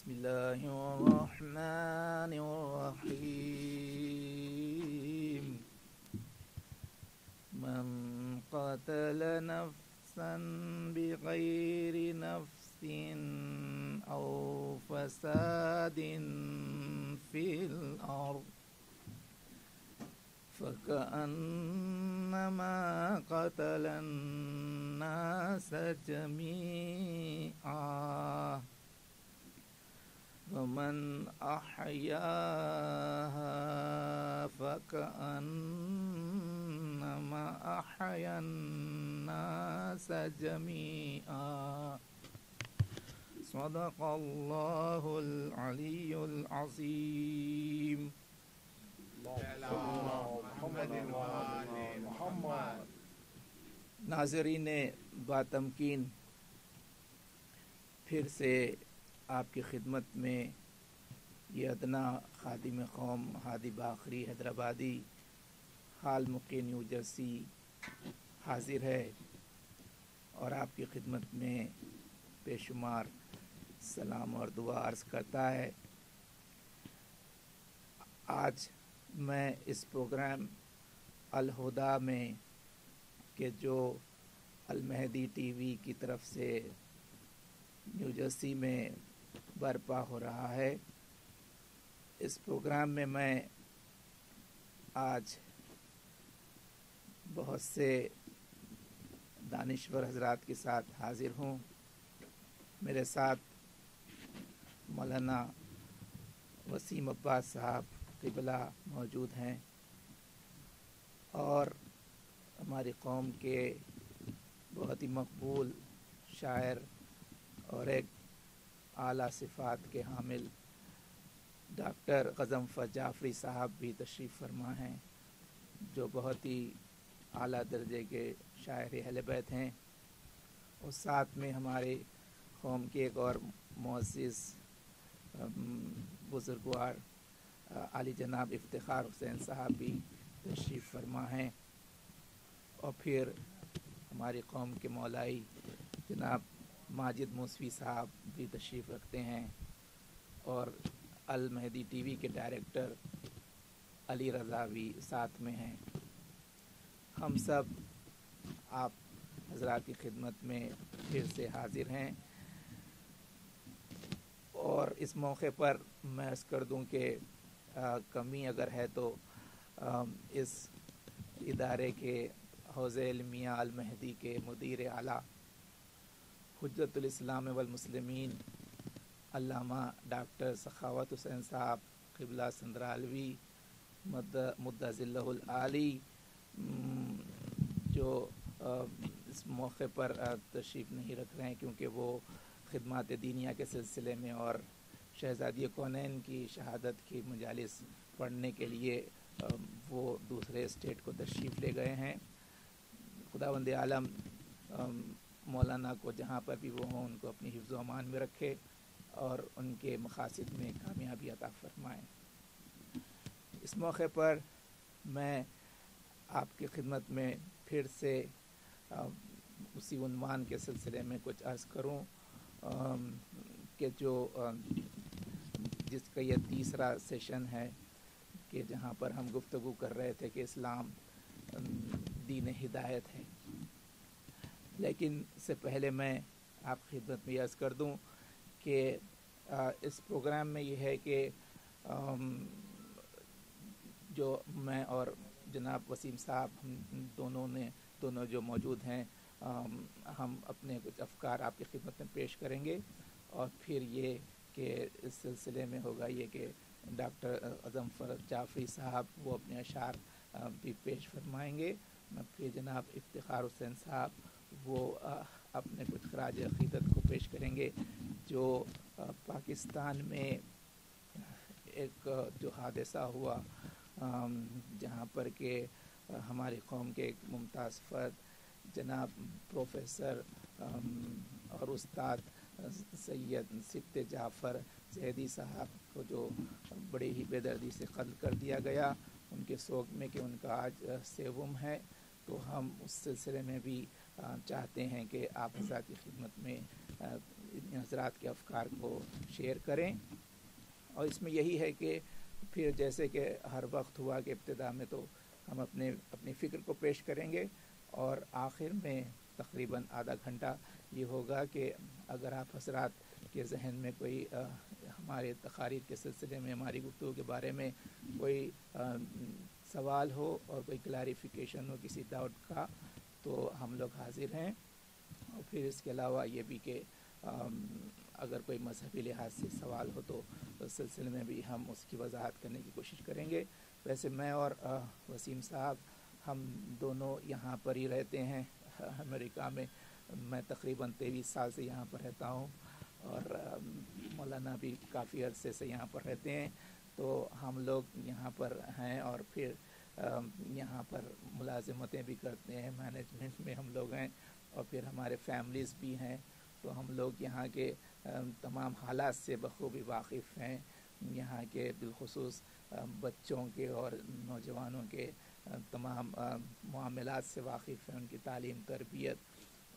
بسم الله الرحمن الرحيم من قتل نفسا بغير نفس أو فساد في الأرض فكأنما قتل الناس جميعا ومن أحياها فكأنما أحيا الناس جميعا صدق الله العلي العظيم. ناظرین باتمکین، پھر سے آپ کی خدمت میں یہ ادنا خادم قوم ہادی باقری حیدرآبادی حال مقیم نیو جرسی حاضر ہے اور آپ کی خدمت میں بے شمار سلام اور دعا عرض کرتا ہے۔ آج میں اس پروگرام الہدا میں کہ جو المہدی ٹی وی کی طرف سے نیو جرسی میں برپا ہو رہا ہے، اس پروگرام میں آج بہت سے دانشور حضرات کے ساتھ حاضر ہوں۔ میرے ساتھ مولانا وسیم عباس صاحب قبلہ موجود ہیں اور ہماری قوم کے بہت ہی مقبول شاعر اور ایک اعلیٰ صفات کے حامل ڈاکٹر غضنفر جعفری صاحب بھی تشریف فرما ہیں، جو بہت ہی اعلیٰ درجے کے شاعر اہل بیت ہیں، اور ساتھ میں ہمارے قوم کے ایک اور معزز بزرگوار عالی جناب افتخار حسین صاحب بھی تشریف فرما ہیں، اور پھر ہماری قوم کے مولائی جناب ماجد موسوی صاحب بھی تشریف رکھتے ہیں، اور المہدی ٹی وی کے ڈائریکٹر علی رضا بھی ساتھ میں ہیں۔ ہم سب آپ حضرات کی خدمت میں پھر سے حاضر ہیں، اور اس موقع پر میں عرض کر دوں کہ کمی اگر ہے تو اس ادارے کے حوزہ علمیہ المہدی کے مدیر اعلیٰ حجت الاسلام والمسلمین علامہ ڈاکٹر سخاوت حسین صاحب قبلہ سندرالوی مدہ ذلہ العالی جو اس موقع پر تشریف نہیں رکھ رہے ہیں کیونکہ وہ خدمات دینیہ کے سلسلے میں اور شہزادی کونین کی شہادت کی مجالس پڑھنے کے لیے وہ دوسرے اسٹیٹ کو تشریف لے گئے ہیں۔ خداوند عالم مولانا کو جہاں پر بھی وہ ہوں ان کو اپنی حفظ و امان میں رکھے اور ان کے مقاصد میں کامیابی عطا فرمائے۔ اس موقع پر میں آپ کی خدمت میں پھر سے اسی عنوان کے سلسلے میں کچھ عرض کروں کہ جس کا یہ تیسرا سیشن ہے کہ جہاں پر ہم گفتگو کر رہے تھے کہ اسلام دین ہدایت ہے، لیکن اس سے پہلے میں آپ کی خدمت میں عرض کر دوں کہ اس پروگرام میں یہ ہے کہ جو میں اور جناب وسیم صاحب ہم دونوں جو موجود ہیں ہم اپنے کچھ افکار آپ کی خدمت میں پیش کریں گے، اور پھر یہ کہ اس سلسلے میں ہوگا یہ کہ ڈاکٹر غضنفر جعفری صاحب وہ اپنے اشعار بھی پیش فرمائیں گے، پھر جناب افتخار حسین صاحب وہ اپنے کچھ خراج عقیدت کو پیش کریں گے جو پاکستان میں ایک جو حادثہ ہوا جہاں پر کہ ہماری قوم کے ایک ممتاز فرد جناب پروفیسر اور استاد سید سبت جعفر زیدی صاحب کو جو بڑی ہی بے دردی سے قتل کر دیا گیا، ان کے سوگ میں کہ ان کا آج سیوم ہے، تو ہم اس سلسلے میں بھی چاہتے ہیں کہ آپ حضرات کی خدمت میں ان حضرات کے افکار کو شیئر کریں. اور اس میں یہی ہے کہ پھر جیسے کہ ہر وقت ہوا کہ ابتدا میں تو ہم اپنی فکر کو پیش کریں گے، اور آخر میں تقریباً آدھا گھنٹہ یہ ہوگا کہ اگر آپ حضرات کے ذہن میں کوئی ہمارے تقاریر کے سلسلے میں ہماری گفتگو کے بارے میں کوئی سوال ہو اور کوئی کلیریفیکیشن ہو کسی ڈاؤٹ کا، تو ہم لوگ حاضر ہیں. اور پھر اس کے علاوہ یہ بھی کہ اگر کوئی مذہبی لحاظ سے سوال ہو تو اس سلسلے میں بھی ہم اس کی وضاحت کرنے کی کوشش کریں گے. ویسے میں اور وسیم صاحب ہم دونوں یہاں پر ہی رہتے ہیں امریکہ میں. میں تقریباً 23 سال سے یہاں پر رہتا ہوں، اور مولانا بھی کافی عرصے سے یہاں پر رہتے ہیں. تو ہم لوگ یہاں پر ہیں، اور پھر یہاں پر ملازمتیں بھی کرتے ہیں، مینجمنٹ میں ہم لوگ ہیں، اور پھر ہمارے فیملیز بھی ہیں. تو ہم لوگ یہاں کے تمام حالات سے بخوبی واقف ہیں، یہاں کے بالخصوص بچوں کے اور نوجوانوں کے تمام معاملات سے واقف ہیں، ان کی تعلیم، تربیت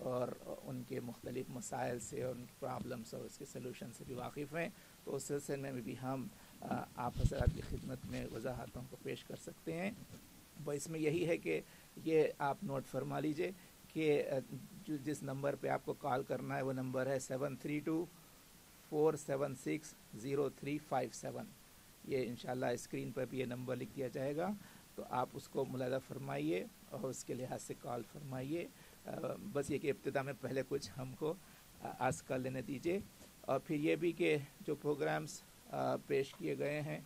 اور ان کے مختلف مسائل سے اور ان کی پرابلمس اور اس کے سلوشن سے بھی واقف ہیں. تو اس سلسلے میں بھی ہم آپ حضرات کی خدمت میں وضاحتوں کو پیش کر سکتے ہیں. وہ اس میں یہی ہے کہ یہ آپ نوٹ فرما لیجئے کہ جس نمبر پہ آپ کو کال کرنا ہے وہ نمبر ہے 732-476-0357. یہ انشاءاللہ اسکرین پر بھی یہ نمبر لکھ دیا جائے گا، تو آپ اس کو ملاحظہ فرمائیے اور اس کے لحاظ سے کال فرمائیے. بس یہ کہ ابتدا میں پہلے کچھ ہم کو عرض کر لینے دیجیے. اور پھر یہ بھی کہ جو پروگرامز پیش کیے گئے ہیں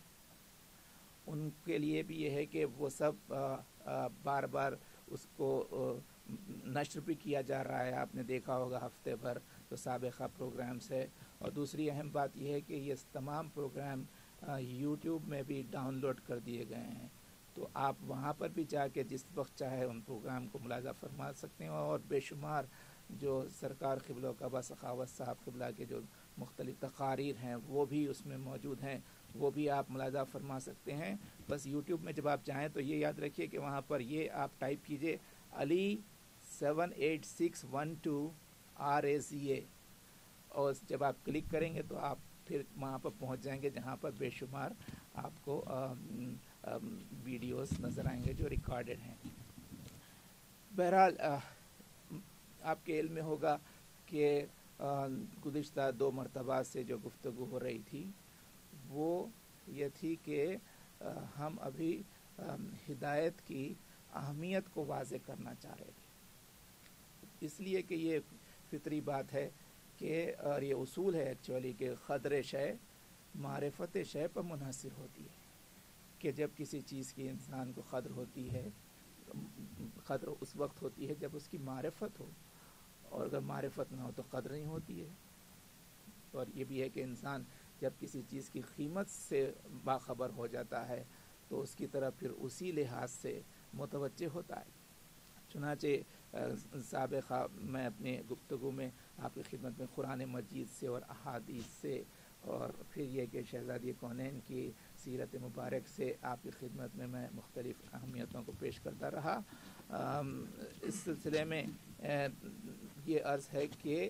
ان کے لیے بھی یہ ہے کہ وہ سب بار بار اس کو نشر بھی کیا جا رہا ہے. آپ نے دیکھا ہوگا ہفتے بھر جو سابقہ پروگرامز ہے. اور دوسری اہم بات یہ ہے کہ یہ تمام پروگرام یوٹیوب میں بھی ڈاؤن لوڈ کر دیے گئے ہیں، تو آپ وہاں پر بھی جا کے جس وقت چاہے ان پروگرام کو ملاحظہ فرما سکتے ہیں. اور بے شمار جو سرکار قبلہ کعبہ سخاوت صاحب قبلہ کے جو مختلف تقاریر ہیں وہ بھی اس میں موجود ہیں، وہ بھی آپ ملاحظہ فرما سکتے ہیں. بس یوٹیوب میں جب آپ جائیں تو یہ یاد رکھیے کہ وہاں پر یہ آپ ٹائپ کیجئے علی 78612 RAZA، اور جب آپ کلک کریں گے تو آپ پھر وہاں پر پہنچ جائیں گے جہاں پر بے شمار آپ کو ویڈیوز نظر آئیں گے جو ریکارڈڈ ہیں. بہرحال آپ کے علم میں ہوگا کہ گزشتہ 2 مرتبہ سے جو گفتگو ہو رہی تھی وہ یہ تھی کہ ہم ابھی ہدایت کی اہمیت کو واضح کرنا چاہ رہے تھے، اس لیے کہ یہ فطری بات ہے کہ اور یہ اصول ہے ایکچولی کہ قدر شے معرفت شے پر منحصر ہوتی ہے، کہ جب کسی چیز کی انسان کو قدر ہوتی ہے، قدر اس وقت ہوتی ہے جب اس کی معرفت ہو، اور اگر معرفت نہ ہو تو قدر نہیں ہوتی ہے. اور یہ بھی ہے کہ انسان جب کسی چیز کی قیمت سے باخبر ہو جاتا ہے تو اس کی طرف پھر اسی لحاظ سے متوجہ ہوتا ہے. چنانچہ سابقہ میں اپنے گفتگو میں آپ کی خدمت میں قرآن مجید سے اور احادیث سے، اور پھر یہ کہ شہزادی کونین کی سیرت مبارک سے آپ کی خدمت میں مختلف اہمیتوں کو پیش کرتا رہا. اس سلسلے میں یہ عرض ہے کہ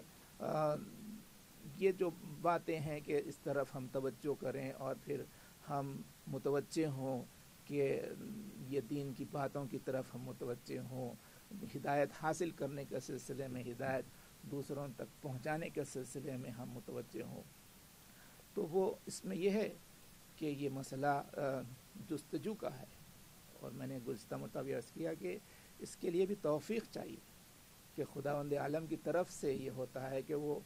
یہ جو باتیں ہیں کہ اس طرف ہم توجہ کریں اور پھر ہم متوجہ ہوں کہ یہ دین کی باتوں کی طرف ہم متوجہ ہوں، ہدایت حاصل کرنے کے سلسلے میں، ہدایت دوسروں تک پہنچانے کے سلسلے میں ہم متوجہ ہوں. تو وہ اس میں یہ ہے کہ یہ مسئلہ جستجو کا ہے، اور میں نے گزشتہ مرتبہ عرض کیا کہ اس کے لیے بھی توفیق چاہیے کہ خداوند عالم کی طرف سے یہ ہوتا ہے کہ وہ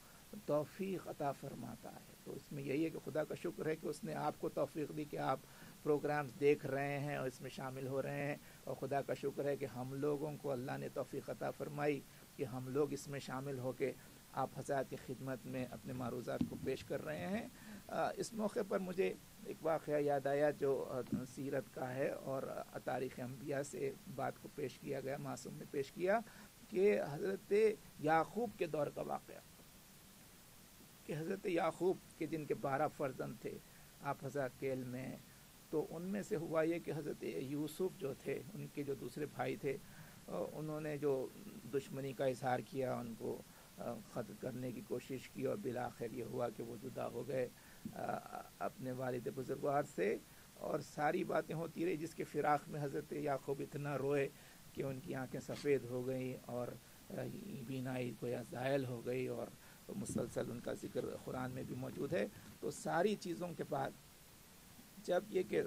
توفیق عطا فرماتا ہے. تو اس میں یہی ہے کہ خدا کا شکر ہے کہ اس نے آپ کو توفیق دی کہ آپ پروگرامز دیکھ رہے ہیں اور اس میں شامل ہو رہے ہیں، اور خدا کا شکر ہے کہ ہم لوگوں کو اللہ نے توفیق عطا فرمائی کہ ہم لوگ اس میں شامل ہو کے آپ حضرات کی خدمت میں اپنے معروضات کو پیش کر رہے ہیں. اس موقع پر مجھے ایک واقعہ یاد آیا جو سیرت کا ہے اور تاریخ انبیاء سے بات کو پیش کیا گیا، معصوم نے پیش کیا کہ حضرت یعقوب کے دور کا واقعہ، کہ حضرت یعقوب کے جن کے 12 فرزند تھے آپ حضرات کے علم میں، تو ان میں سے ہوا یہ کہ حضرت یوسف جو تھے، ان کے جو دوسرے بھائی تھے، انہوں نے جو دشمنی کا اظہار کیا ان کو، قتل کرنے کی کوشش کی، اور بالآخر یہ ہوا کہ وہ جدا ہو گئے اپنے والد بزرگوار سے، اور ساری باتیں ہوتی رہی جس کے فراق میں حضرت یعقوب اتنا روئے کہ ان کی آنکھیں سفید ہو گئیں اور بینائی گویا زائل ہو گئی، اور مسلسل ان کا ذکر قرآن میں بھی موجود ہے۔ تو ساری چیزوں کے بعد جب یہ کہ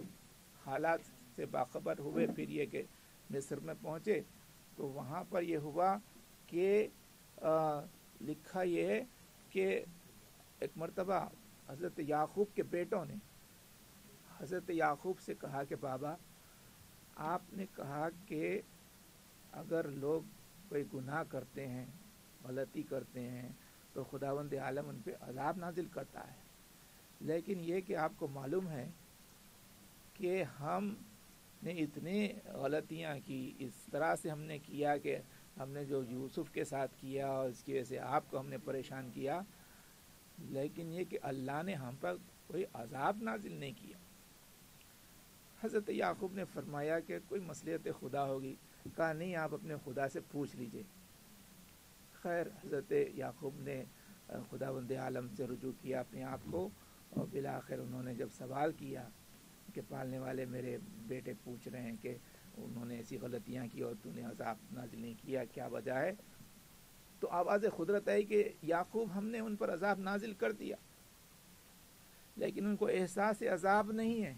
حالات سے باخبر ہوئے، پھر یہ کہ مصر میں پہنچے، تو وہاں پر یہ ہوا کہ لکھا یہ ہے کہ ایک مرتبہ حضرت یعقوب کے بیٹوں نے حضرت یعقوب سے کہا کہ بابا، آپ نے کہا کہ اگر لوگ کوئی گناہ کرتے ہیں، غلطی کرتے ہیں، تو خداوند عالم ان پہ عذاب نازل کرتا ہے، لیکن یہ کہ آپ کو معلوم ہے کہ ہم نے اتنی غلطیاں کی، اس طرح سے ہم نے کیا کہ ہم نے جو یوسف کے ساتھ کیا اور اس کی وجہ سے آپ کو ہم نے پریشان کیا، لیکن یہ کہ اللہ نے ہم پر کوئی عذاب نازل نہیں کیا۔ حضرت یعقوب نے فرمایا کہ کوئی مصلحت خدا ہوگی، کہا نہیں، آپ اپنے خدا سے پوچھ لیجئے۔ خیر حضرت یعقوب نے خداوند عالم سے رجوع کیا اپنے آپ کو، اور بالآخر انہوں نے جب سوال کیا کہ پالنے والے میرے بیٹے پوچھ رہے ہیں کہ انہوں نے ایسی غلطیاں کی اور تو نے عذاب نازل نہیں کیا، کیا وجہ ہے؟ تو آواز قدرت ہے کہ یعقوب، ہم نے ان پر عذاب نازل کر دیا، لیکن ان کو احساس عذاب نہیں ہے۔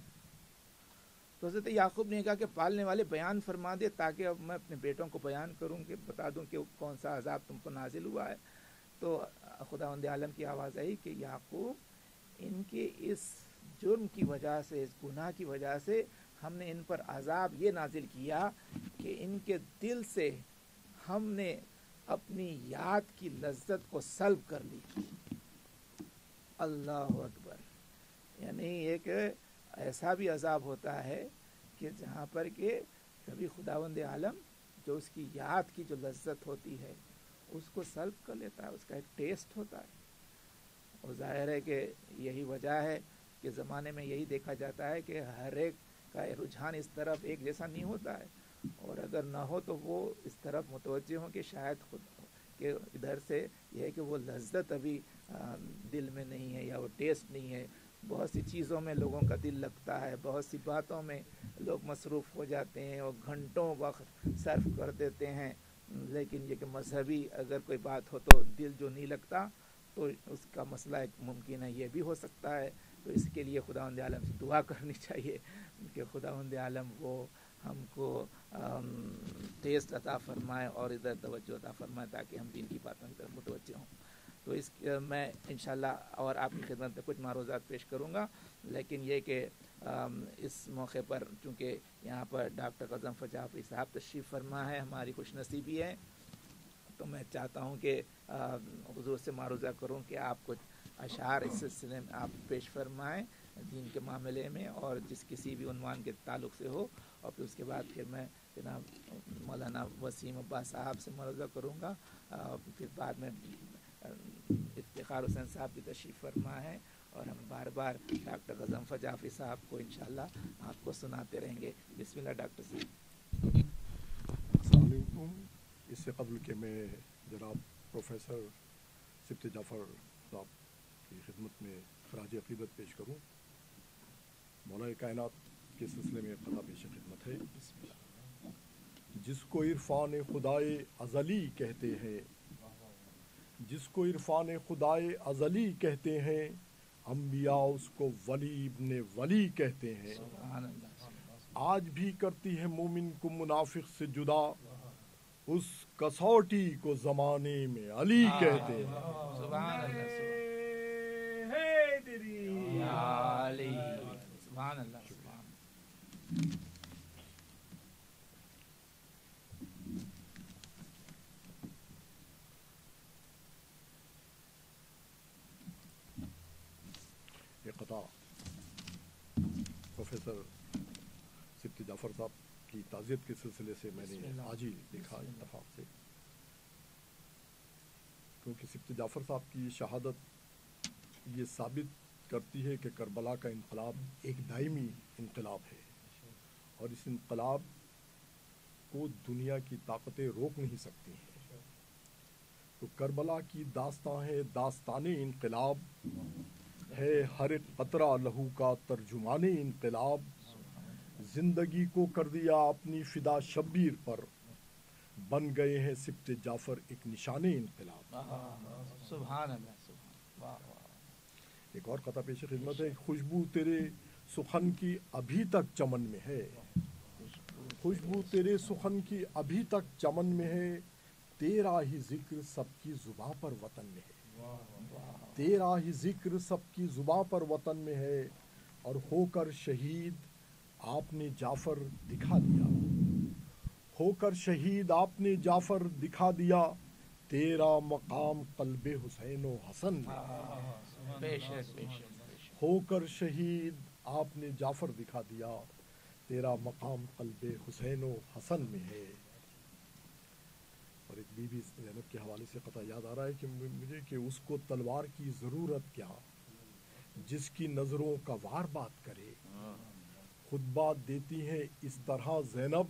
تو حضرت یعقوب نے کہا کہ پالنے والے بیان فرما دے تاکہ اب میں اپنے بیٹوں کو بیان کروں، کہ بتا دوں کہ کون سا عذاب تم کو نازل ہوا ہے۔ تو خداوند عالم کی آواز آئی کہ یعقوب، ان کے اس جرم کی وجہ سے، اس گناہ کی وجہ سے ہم نے ان پر عذاب یہ نازل کیا کہ ان کے دل سے ہم نے اپنی یاد کی لذت کو سلب کر لی۔ اللہ اکبر! یعنی ایک ایسا بھی عذاب ہوتا ہے کہ جہاں پر کہ کبھی خداوند عالم جو اس کی یاد کی جو لذت ہوتی ہے اس کو سلب کر لیتا ہے، اس کا ایک ٹیسٹ ہوتا ہے۔ اور ظاہر ہے کہ یہی وجہ ہے کہ زمانے میں یہی دیکھا جاتا ہے کہ ہر ایک کا رجحان اس طرف ایک جیسا نہیں ہوتا ہے، اور اگر نہ ہو تو وہ اس طرف متوجہ ہوں کہ شاید خود کہ ادھر سے یہ ہے کہ وہ لذت ابھی دل میں نہیں ہے، یا وہ ٹیسٹ نہیں ہے۔ بہت سی چیزوں میں لوگوں کا دل لگتا ہے، بہت سی باتوں میں لوگ مصروف ہو جاتے ہیں اور گھنٹوں وقت صرف کر دیتے ہیں، لیکن یہ کہ مذہبی اگر کوئی بات ہو تو دل جو نہیں لگتا، تو اس کا مسئلہ ایک ممکن ہے یہ بھی ہو سکتا ہے۔ تو اس کے لیے خداوند عالم سے دعا کرنی چاہیے کہ خداوند عالم وہ ہم کو ٹیسٹ عطا فرمائے اور ادھر توجہ عطا فرمائے تاکہ ہم دین کی باتوں کی طرف متوجہ ہوں۔ تو اس میں انشاءاللہ اور آپ کی خدمت میں کچھ معروضات پیش کروں گا، لیکن یہ کہ اس موقع پر چونکہ یہاں پر ڈاکٹر غضنفر جعفری صاحب تشریف فرما ہے، ہماری خوش نصیبی ہے، تو میں چاہتا ہوں کہ حضور سے معروضہ کروں کہ آپ کچھ اشعار اس سلسلے میں آپ پیش فرمائیں دین کے معاملے میں، اور جس کسی بھی عنوان کے تعلق سے ہو، اور پھر اس کے بعد پھر میں جناب مولانا وسیم عباس صاحب سے معروضہ کروں گا، پھر بعد میں افتخار حسین صاحب بھی تشریف فرما ہے، اور ہم بار بار ڈاکٹر غضنفر جعفری صاحب کو انشاءاللہ آپ کو سناتے رہیں گے۔ بسم اللہ ڈاکٹر صاحب۔ السلام علیکم۔ اس سے قبل کہ میں جناب پروفیسر سبط جعفر صاحب کی خدمت میں خراج عقیدت پیش کروں، مولا کائنات کے سلسلے میں قضا پیش خدمت ہے۔ جس کو عرفان خدائے ازلی کہتے ہیں، جس کو عرفان خدائے ازلی کہتے ہیں، انبیاء اس کو ولی ابن ولی کہتے ہیں۔ آج بھی کرتی ہے مومن کو منافق سے جدا، اس کسوٹی کو زمانے میں علی کہتے ہیں۔ سبحان اللہ، سبحان اللہ، سبحان اللہ۔ یہ قطع پروفیسر سبط جعفر صاحب کی تعزیت کے سلسلے سے میں نے آج ہی لکھا اتفاق سے، کیونکہ سبط جعفر صاحب کی شہادت یہ ثابت کرتی ہے کہ کربلا کا انقلاب ایک دائمی انقلاب ہے، اور اس انقلاب کو دنیا کی طاقتیں روک نہیں سکتی ہیں۔ تو کربلا کی داستان ہے داستان انقلاب، ہے ہر ایک قطرہ لہو کا ترجمان انقلاب، زندگی کو کر دیا اپنی فدا شبیر پر، بن گئے ہیں سبط جعفر ایک نشان انقلاب۔ سبحان اللہ، سبحان، واہ واہ۔ ایک اور قطع پیش خدمت ہے، خوشبو تیرے سخن کی ابھی تک چمن میں ہے، خوشبو تیرے سخن کی ابھی تک چمن میں ہے، تیرا ہی ذکر سب کی زباں پر وطن میں ہے، تیرا ہی ذکر سب کی زباں پر وطن میں ہے، اور ہو کر شہید آپ نے جعفر دکھا دیا، ہو کر شہید آپ نے جعفر دکھا دیا، تیرا مقام قلب حسین و حسن میں ہے، بے شک بے شک۔ ہو کر شہید آپ نے جعفر دکھا دیا، تیرا مقام قلب حسین و حسن میں ہے۔ اور ایک بی بی زینب کے حوالے سے قطع یاد آ رہا ہے کہ مجھے کہ اس کو تلوار کی ضرورت کیا، جس کی نظروں کا وار بات کرے، خود بات دیتی ہیں اس طرح زینب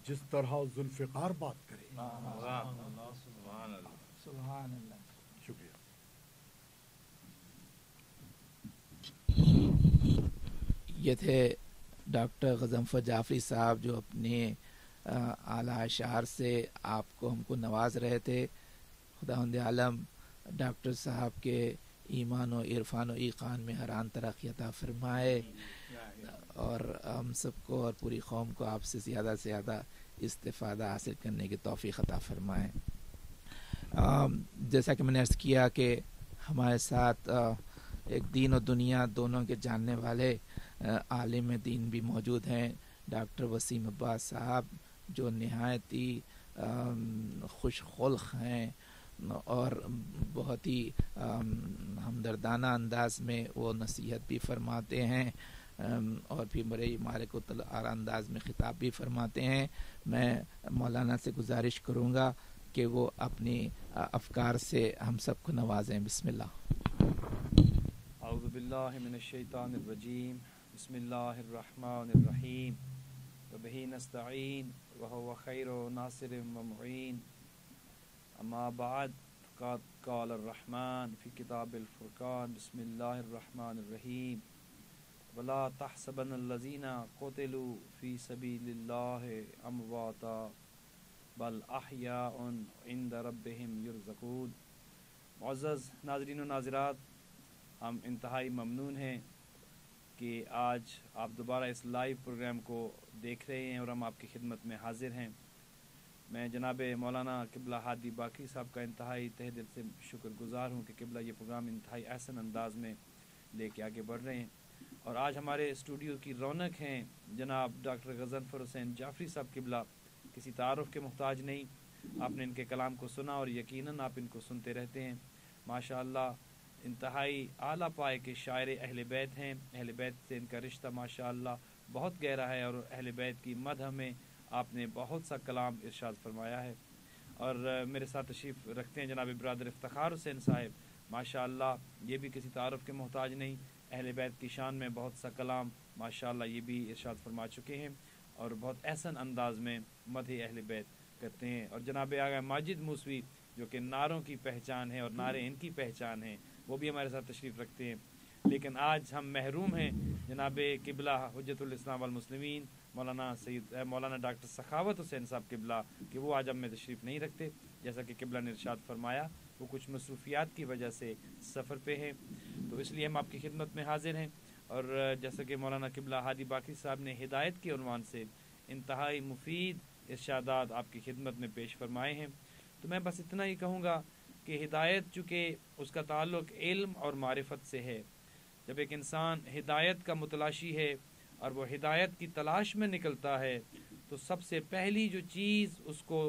جس طرح ذوالفقار بات کرے۔ سبحان اللہ۔ شکریہ۔ یہ تھے ڈاکٹر غضنفر جعفری صاحب جو اپنے اعلیٰ اشعار سے آپ کو ہم کو نواز رہے تھے۔ خداوند عالم ڈاکٹر صاحب کے ایمان و عرفان و ایقان میں حیران ترقی عطا فرمائے، اور ہم سب کو اور پوری قوم کو آپ سے زیادہ استفادہ حاصل کرنے کی توفیق عطا فرمائے۔ جیسا کہ میں نے عرض کیا کہ ہمارے ساتھ ایک دین و دنیا دونوں کے جاننے والے عالم دین بھی موجود ہیں، ڈاکٹر وسیم عباس صاحب، جو نہایت ہی خوش خلق ہیں اور بہت ہی ہمدردانہ انداز میں وہ نصیحت بھی فرماتے ہیں، اور پھر بڑے مالک و طلعہ انداز میں خطاب بھی فرماتے ہیں۔ میں مولانا سے گزارش کروں گا کہ وہ اپنی افکار سے ہم سب کو نوازیں۔ بسم اللہ۔ اعوذ باللہ من الشیطان الرجیم، بسم اللہ الرحمن الرحیم، وبہ نستعین وہو خیر ناصر و معین، اما بعد فقد قال الرحمن فی کتاب الفرقان، بسم اللہ الرحمن الرحیم، ولا تحسبن الذین قتلوا فی سبیل اللہ امواتا بل احیاء عند ربہم یرزقون۔ معزز ناظرین و ناظرات، ہم انتہائی ممنون ہیں کہ آج آپ دوبارہ اس لائیو پروگرام کو دیکھ رہے ہیں اور ہم آپ کی خدمت میں حاضر ہیں۔ میں جناب مولانا قبلہ ہادی باقری صاحب کا انتہائی تہ دل سے شکر گزار ہوں کہ قبلہ یہ پروگرام انتہائی احسن انداز میں لے کے آگے بڑھ رہے ہیں، اور آج ہمارے اسٹوڈیو کی رونق ہیں جناب ڈاکٹر غضنفر حسین جعفری صاحب قبلہ۔ کسی تعارف کے محتاج نہیں، آپ نے ان کے کلام کو سنا اور یقیناً آپ ان کو سنتے رہتے ہیں۔ ماشاءاللہ انتہائی اعلیٰ پائے کے شاعر اہل بیت ہیں، اہل بیت سے ان کا رشتہ ماشاءاللہ بہت گہرا ہے، اور اہل بیت کی مدح میں آپ نے بہت سا کلام ارشاد فرمایا ہے۔ اور میرے ساتھ تشریف رکھتے ہیں جناب برادر افتخار حسین صاحب، ماشاءاللہ یہ بھی کسی تعارف کے محتاج نہیں، اہل بیت کی شان میں بہت سا کلام ماشاءاللہ یہ بھی ارشاد فرما چکے ہیں اور بہت احسن انداز میں مدح اہل بیت کرتے ہیں۔ اور جناب آغا ماجد موسوی جو کہ نعروں کی پہچان ہے اور نعرے ان کی پہچان ہیں، وہ بھی ہمارے ساتھ تشریف رکھتے ہیں، لیکن آج ہم محروم ہیں جناب قبلہ حجت الاسلام والمسلمین مولانا ڈاکٹر سخاوت حسین صاحب قبلہ، کہ وہ آج ہم میں تشریف نہیں رکھتے، جیسا کہ قبلہ نے ارشاد فرمایا وہ کچھ مصروفیات کی وجہ سے سفر پہ ہیں، تو اس لیے ہم آپ کی خدمت میں حاضر ہیں۔ اور جیسا کہ مولانا قبلہ ہادی باقری صاحب نے ہدایت کے عنوان سے انتہائی مفید ارشادات آپ کی خدمت میں پیش فرمائے ہیں، تو میں بس اتنا ہی کہوں گا کہ ہدایت چونکہ اس کا تعلق علم اور معرفت سے ہے، جب ایک انسان ہدایت کا متلاشی ہے اور وہ ہدایت کی تلاش میں نکلتا ہے تو سب سے پہلی جو چیز اس کو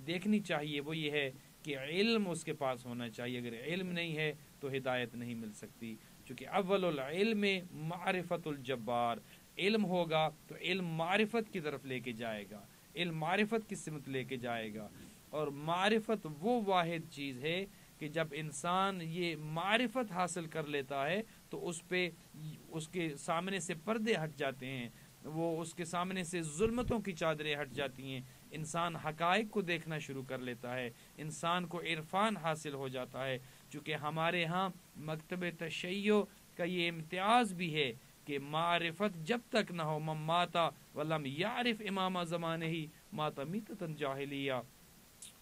دیکھنی چاہیے وہ یہ ہے کہ علم اس کے پاس ہونا چاہیے۔ اگر علم نہیں ہے تو ہدایت نہیں مل سکتی، چونکہ اول العلم معرفت الجبار، علم ہوگا تو علم معرفت کی طرف لے کے جائے گا، علم معرفت کی سمت لے کے جائے گا، اور معرفت وہ واحد چیز ہے کہ جب انسان یہ معرفت حاصل کر لیتا ہے تو اس پہ اس کے سامنے سے پردے ہٹ جاتے ہیں، وہ اس کے سامنے سے ظلمتوں کی چادریں ہٹ جاتی ہیں، انسان حقائق کو دیکھنا شروع کر لیتا ہے، انسان کو عرفان حاصل ہو جاتا ہے. چونکہ ہمارے ہاں مکتب تشیع کا یہ امتیاز بھی ہے کہ معرفت جب تک نہ ہو، من ماتا ولم یعرف امام زمانے ہی ماتا میتتن جاہلیہ،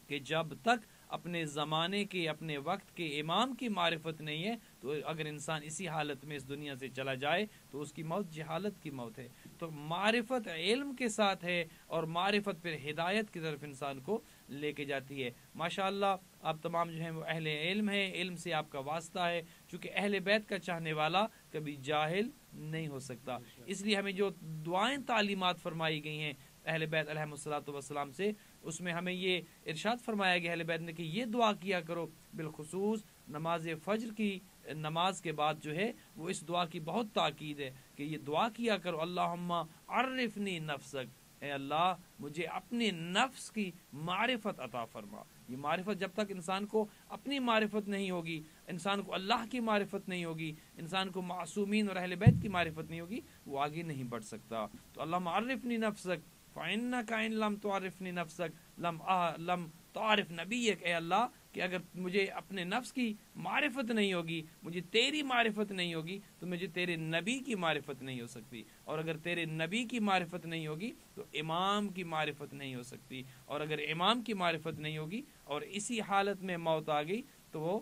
کہ جب تک اپنے زمانے کے، اپنے وقت کے امام کی معرفت نہیں ہے، تو اگر انسان اسی حالت میں اس دنیا سے چلا جائے تو اس کی موت جہالت کی موت ہے. تو معرفت علم کے ساتھ ہے، اور معرفت پھر ہدایت کی طرف انسان کو لے کے جاتی ہے. ماشاءاللہ آپ تمام جو ہیں وہ اہل علم ہیں، علم سے آپ کا واسطہ ہے، چونکہ اہل بیت کا چاہنے والا کبھی جاہل نہیں ہو سکتا. اس لیے ہمیں جو دعائیں تعلیمات فرمائی گئی ہیں اہل بیت علیہ الصلوۃ والسلام سے، اس میں ہمیں یہ ارشاد فرمایا گیا اہل بیت نے کہ یہ دعا کیا کرو، بالخصوص نماز فجر کی نماز کے بعد جو ہے وہ اس دعا کی بہت تاکید ہے کہ یہ دعا کیا کرو، اللہم عرفنی نفسک، اے اللہ مجھے اپنے نفس کی معرفت عطا فرما. یہ معرفت جب تک انسان کو اپنی معرفت نہیں ہوگی، انسان کو اللہ کی معرفت نہیں ہوگی، انسان کو معصومین اور اہل بیت کی معرفت نہیں ہوگی، وہ آگے نہیں بڑھ سکتا. تو اللہم عرفنی نفسک فإنک ان لم تعرفنی نفسک لم تعرف نبیک، اے اللہ کہ اگر مجھے اپنے نفس کی معرفت نہیں ہوگی، مجھے تیری معرفت نہیں ہوگی، تو مجھے تیرے نبی کی معرفت نہیں ہو سکتی، اور اگر تیرے نبی کی معرفت نہیں ہوگی تو امام کی معرفت نہیں ہو سکتی، اور اگر امام کی معرفت نہیں ہوگی اور اسی حالت میں موت آ گئی تو وہ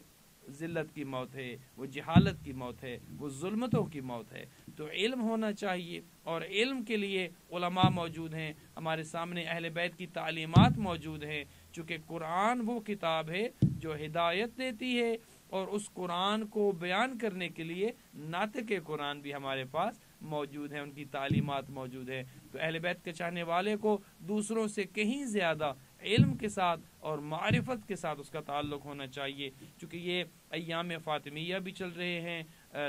ذلت کی موت ہے، وہ جہالت کی موت ہے، وہ ظلمتوں کی موت ہے. تو علم ہونا چاہیے، اور علم کے لیے علماء موجود ہیں ہمارے سامنے، اہل بیت کی تعلیمات موجود ہیں. چونکہ قرآن وہ کتاب ہے جو ہدایت دیتی ہے، اور اس قرآن کو بیان کرنے کے لیے ناطق قرآن بھی ہمارے پاس موجود ہیں، ان کی تعلیمات موجود ہیں. تو اہل بیت کے چاہنے والے کو دوسروں سے کہیں زیادہ علم کے ساتھ اور معرفت کے ساتھ اس کا تعلق ہونا چاہیے. چونکہ یہ ایام فاطمیہ بھی چل رہے ہیں،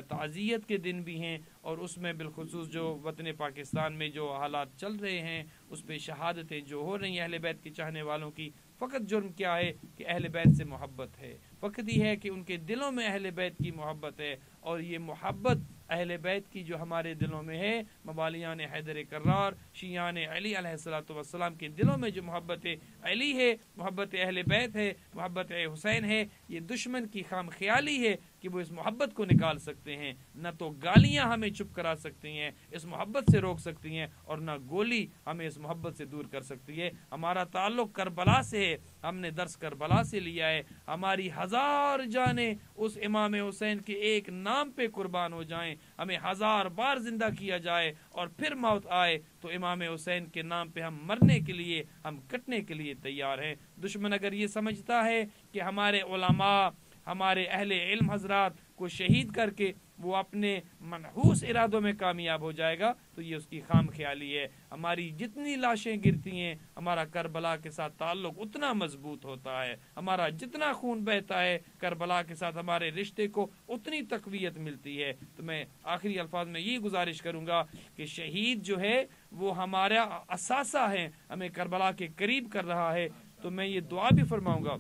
تعزیت کے دن بھی ہیں، اور اس میں بالخصوص جو وطن پاکستان میں جو حالات چل رہے ہیں اس پہ شہادتیں جو ہو رہی ہیں اہل بیت کے چاہنے والوں کی. فقط جرم کیا ہے کہ اہل بیت سے محبت ہے، فقط یہ ہے کہ ان کے دلوں میں اہل بیت کی محبت ہے، اور یہ محبت اہل بیت کی جو ہمارے دلوں میں ہے، موالیان حیدر کرار، شیعان علی علیہ الصلوۃ والسلام کے دلوں میں جو محبت علی ہے، محبت اہل بیت ہے، محبت حسین ہے، یہ دشمن کی خام خیالی ہے کہ وہ اس محبت کو نکال سکتے ہیں. نہ تو گالیاں ہمیں چپ کرا سکتی ہیں، اس محبت سے روک سکتی ہیں، اور نہ گولی ہمیں اس محبت سے دور کر سکتی ہے. ہمارا تعلق کربلا سے ہے، ہم نے درس کربلا سے لیا ہے. ہماری 1000 جانیں اس امام حسین کے ایک نام پہ قربان ہو جائیں، ہمیں 1000 بار زندہ کیا جائے اور پھر موت آئے تو امام حسین کے نام پہ ہم مرنے کے لیے، ہم کٹنے کے لیے تیار ہیں. دشمن اگر یہ سمجھتا ہے کہ ہمارے علماء، ہمارے اہل علم حضرات کو شہید کر کے وہ اپنے منحوس ارادوں میں کامیاب ہو جائے گا تو یہ اس کی خام خیالی ہے. ہماری جتنی لاشیں گرتی ہیں ہمارا کربلا کے ساتھ تعلق اتنا مضبوط ہوتا ہے، ہمارا جتنا خون بہتا ہے کربلا کے ساتھ ہمارے رشتے کو اتنی تقویت ملتی ہے. تو میں آخری الفاظ میں یہ گزارش کروں گا کہ شہید جو ہے وہ ہمارا اثاثہ ہے، ہمیں کربلا کے قریب کر رہا ہے. تو میں یہ دعا بھی فرماؤں گا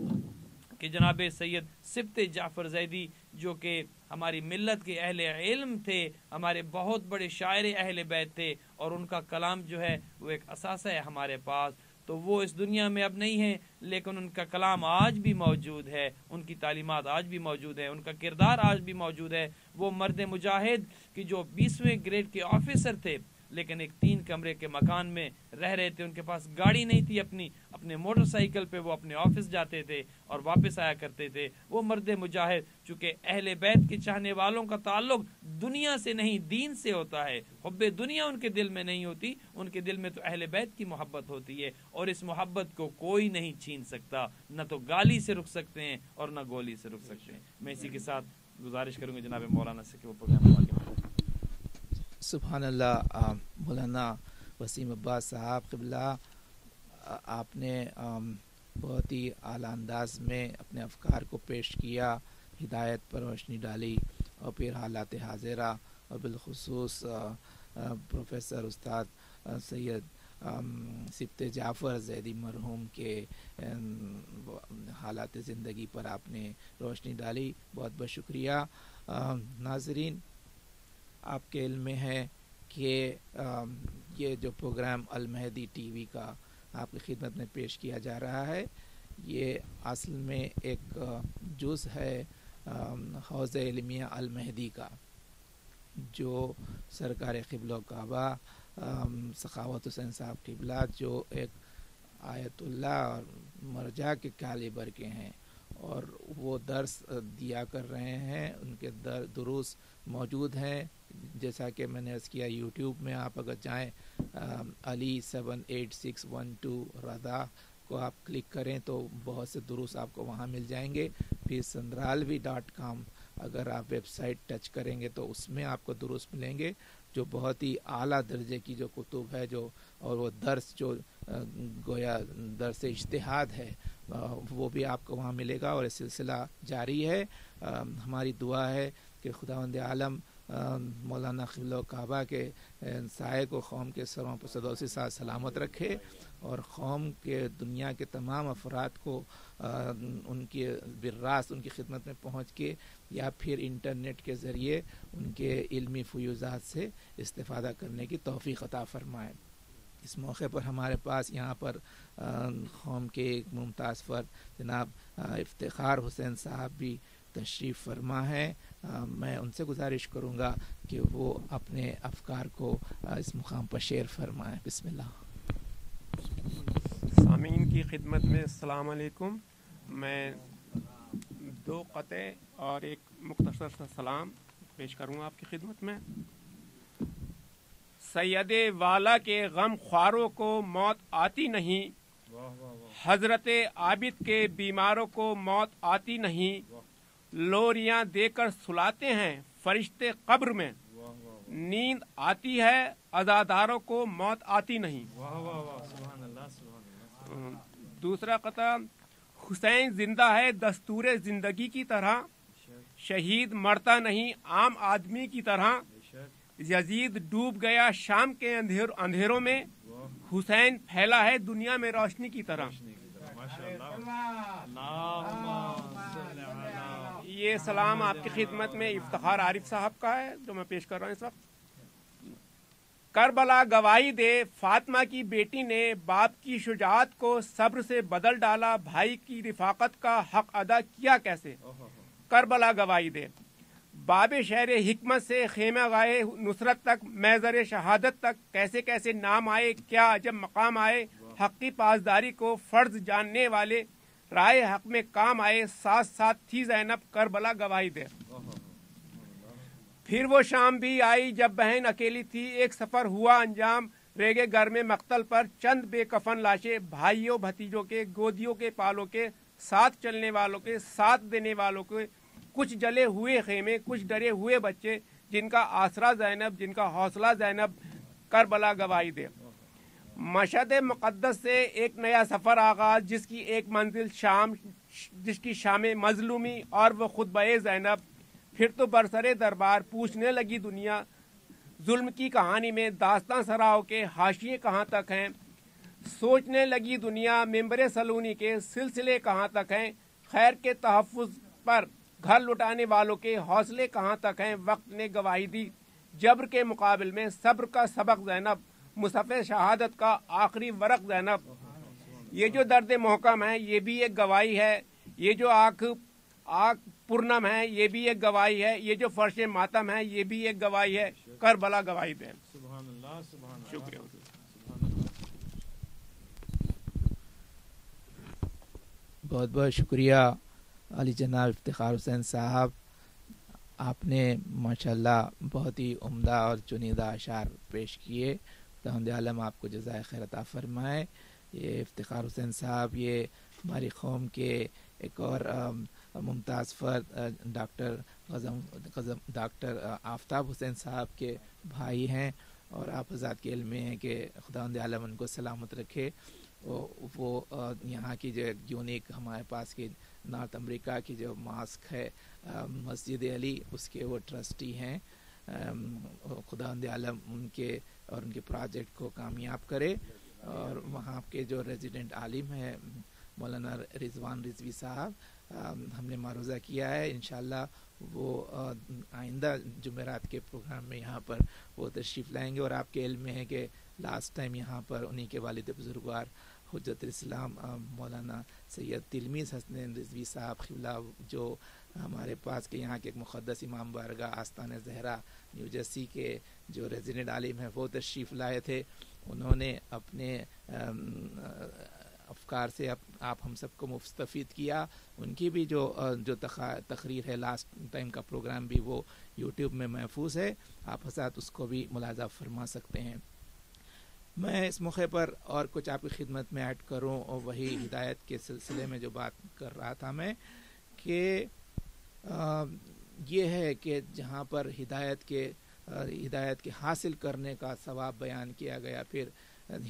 کہ جناب سید سبط جعفر زیدی جو کہ ہماری ملت کے اہل علم تھے، ہمارے بہت بڑے شاعر اہل بیت تھے، اور ان کا کلام جو ہے وہ ایک اثاثہ ہے ہمارے پاس. تو وہ اس دنیا میں اب نہیں ہیں، لیکن ان کا کلام آج بھی موجود ہے، ان کی تعلیمات آج بھی موجود ہے، ان کا کردار آج بھی موجود ہے. وہ مرد مجاہد کہ جو 20ویں گریڈ کے آفیسر تھے، لیکن ایک 3 کمرے کے مکان میں رہ رہے تھے، ان کے پاس گاڑی نہیں تھی، اپنے موٹر سائیکل پہ وہ اپنے آفس جاتے تھے اور واپس آیا کرتے تھے. وہ مرد مجاہد چونکہ اہل بیت کے چاہنے والوں کا تعلق دنیا سے نہیں دین سے ہوتا ہے، حب دنیا ان کے دل میں نہیں ہوتی، ان کے دل میں تو اہل بیت کی محبت ہوتی ہے، اور اس محبت کو کوئی نہیں چھین سکتا، نہ تو گالی سے رک سکتے ہیں اور نہ گولی سے رک سکتے ہیں. میں اسی کے ساتھ گزارش کروں گا جناب مولانا سے کہ وہ پروگرام آگے بڑھائیں. سبحان اللہ. مولانا وسیم عباس صاحب قبلہ، آپ نے بہت ہی اعلیٰ انداز میں اپنے افکار کو پیش کیا، ہدایت پر روشنی ڈالی، اور پھر حالات حاضرہ اور بالخصوص پروفیسر استاد سید سبط جعفر زیدی مرحوم کے حالات زندگی پر آپ نے روشنی ڈالی. بہت بہت شکریہ. ناظرین، آپ کے علم میں ہے کہ یہ جو پروگرام المہدی ٹی وی کا آپ کی خدمت میں پیش کیا جا رہا ہے یہ اصل میں ایک جز ہے حوض علمیہ المہدی کا، جو سرکار قبلہ کعبہ سخاوت حسین صاحب قبلہ جو ایک آیت اللہ اور مرجع کے کالیبر کے ہیں اور وہ درس دیا کر رہے ہیں، ان کے دروس موجود ہیں. جیسا کہ میں نے عرض کیا یوٹیوب میں آپ اگر جائیں علی 78612 رضا کو آپ کلک کریں تو بہت سے دروس آپ کو وہاں مل جائیں گے. پھر sandralvi.com اگر آپ ویب سائٹ ٹچ کریں گے تو اس میں آپ کو دروس ملیں گے جو بہت ہی اعلیٰ درجے کی جو کتب ہے جو اور وہ درس جو گویا درس اجتہاد ہے وہ بھی آپ کو وہاں ملے گا اور یہ سلسلہ جاری ہے. ہماری دعا ہے کہ خداوند عالم مولانا قبلہ کعبہ کے سائے کو قوم کے سروں پر صدوسی ساتھ سلامت رکھے اور قوم کے دنیا کے تمام افراد کو ان کی براست ان کی خدمت میں پہنچ کے یا پھر انٹرنیٹ کے ذریعے ان کے علمی فیوزات سے استفادہ کرنے کی توفیق عطا فرمائے. اس موقع پر ہمارے پاس یہاں پر قوم کے ایک ممتاز فرد جناب افتخار حسین صاحب بھی تشریف فرما ہے. میں ان سے گزارش کروں گا کہ وہ اپنے افکار کو اس مقام پر شیئر فرمائیں. بسم اللہ. سامعین کی خدمت میں السلام علیکم. میں 2 قطع اور ایک مختصر سا سلام پیش کروں گا آپ کی خدمت میں. سید والا کے غم خواروں کو موت آتی نہیں، حضرت عابد کے بیماروں کو موت آتی نہیں، لوریاں دے کر سلاتے ہیں فرشتے قبر میں، نیند آتی ہے عزاداروں کو موت آتی نہیں. دوسرا قطع. حسین زندہ ہے دستور زندگی کی طرح، شہید مرتا نہیں عام آدمی کی طرح، یزید ڈوب گیا شام کے اندھیروں میں، حسین پھیلا ہے دنیا میں روشنی کی طرح. یہ سلام آپ کی خدمت میں افتخار عارف صاحب کا ہے جو میں پیش کر رہا ہوں اس وقت. کربلا گواہی دے فاطمہ کی بیٹی نے باپ کی شجاعت کو صبر سے بدل ڈالا، بھائی کی رفاقت کا حق ادا کیا کیسے. کربلا گواہی دے باب شہر حکمت سے خیمہ گاہ نصرت تک، محضر شہادت تک کیسے کیسے نام آئے، کیا عجب مقام آئے، حق کی پاسداری کو فرض جاننے والے رائے حق میں کام آئے، ساتھ ساتھ تھی زینب کربلا گواہی دے. پھر وہ شام بھی آئی جب بہن اکیلی تھی، ایک سفر ہوا انجام، ریگے گھر میں مقتل پر چند بے کفن لاشیں، بھائیوں بھتیجوں کے، گودیوں کے پالوں کے، ساتھ چلنے والوں کے، ساتھ دینے والوں کے، کچھ جلے ہوئے خیمے، کچھ ڈرے ہوئے بچے، جن کا آسرا زینب، جن کا حوصلہ زینب، کربلا گواہی دے. مشہد مقدس سے ایک نیا سفر آغاز، جس کی ایک منزل شام، جس کی شام مظلومی اور وہ خطبہ زینب. پھر تو برسرے دربار پوچھنے لگی دنیا، ظلم کی کہانی میں داستان سراؤ کے حاشیے کہاں تک ہیں. سوچنے لگی دنیا ممبر سلونی کے سلسلے کہاں تک ہیں. خیر کے تحفظ پر گھر لٹانے والوں کے حوصلے کہاں تک ہیں. وقت نے گواہی دی جبر کے مقابل میں صبر کا سبق زینب، مصحف شہادت کا آخری ورق زینب. یہ جو درد محکم ہے یہ بھی ایک گواہی ہے، یہ جو آنکھ پورنم ہے یہ بھی ایک گواہی ہے، یہ جو فرش ماتم ہے یہ بھی ایک گواہی ہے. کربلا گواہی دے. شکریہ. بہت بہت شکریہ علی جناب افتخار حسین صاحب. آپ نے ماشاءاللہ بہت ہی عمدہ اور چنیدہ اشعار پیش کیے. خداوند عالم آپ کو جزائے خیر عطا فرمائے. یہ افتخار حسین صاحب یہ ہماری قوم کے ایک اور ممتاز فرد ڈاکٹر آفتاب حسین صاحب کے بھائی ہیں اور آپ حضرات کے علم میں ہیں کہ خداوند عالم ان کو سلامت رکھے. وہ یہاں کی جو یونیک ہمارے پاس کی نارتھ امریکہ کی جو ماسک ہے مسجد علی، اس کے وہ ٹرسٹی ہیں. خداوند عالم ان کے اور ان کے پروجیکٹ کو کامیاب کرے. اور وہاں کے جو ریزیڈنٹ عالم ہے مولانا رضوان رضوی صاحب، ہم نے معروضہ کیا ہے انشاءاللہ وہ آئندہ جمعرات کے پروگرام میں یہاں پر وہ تشریف لائیں گے. اور آپ کے علم میں ہے کہ لاسٹ ٹائم یہاں پر انہی کے والد بزرگوار حجت الاسلام مولانا سید تلمیذ حسنین رضوی صاحب قبلہ جو ہمارے پاس کے یہاں کے ایک مقدس امام بارگاہ آستانِ زہرا نیو جرسی کے جو ریزیڈنٹ عالم ہیں وہ تشریف لائے تھے. انہوں نے اپنے افکار سے آپ ہم سب کو مستفید کیا. ان کی بھی جو تقریر ہے لاسٹ ٹائم کا پروگرام بھی وہ یوٹیوب میں محفوظ ہے, آپ حضرات اس کو بھی ملاحظہ فرما سکتے ہیں. میں اس موقع پر اور کچھ آپ کی خدمت میں ایڈ کروں, اور وہی ہدایت کے سلسلے میں جو بات کر رہا تھا میں کہ یہ ہے کہ جہاں پر ہدایت کے حاصل کرنے کا ثواب بیان کیا گیا, پھر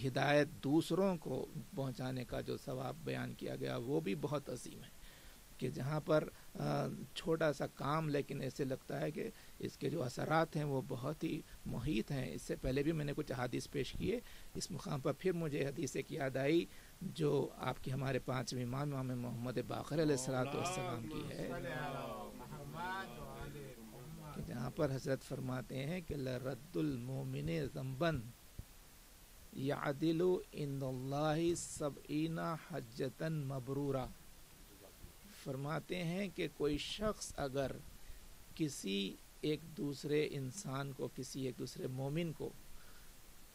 ہدایت دوسروں کو پہنچانے کا جو ثواب بیان کیا گیا وہ بھی بہت عظیم ہے. کہ جہاں پر چھوٹا سا کام لیکن ایسے لگتا ہے کہ اس کے جو اثرات ہیں وہ بہت ہی محیط ہیں. اس سے پہلے بھی میں نے کچھ حدیث پیش کیے, اس مقام پر پھر مجھے حدیث ایک یاد آئی جو آپ کے ہمارے 5ویں امام محمد باقر علیہ السلام کی ہے, کہ جہاں پر حضرت فرماتے ہیں کہ لرد المومن ذنبا یعدل عند اللہ 70 حجۃ مبرورہ. فرماتے ہیں کہ کوئی شخص اگر کسی ایک دوسرے انسان کو, کسی ایک دوسرے مومن کو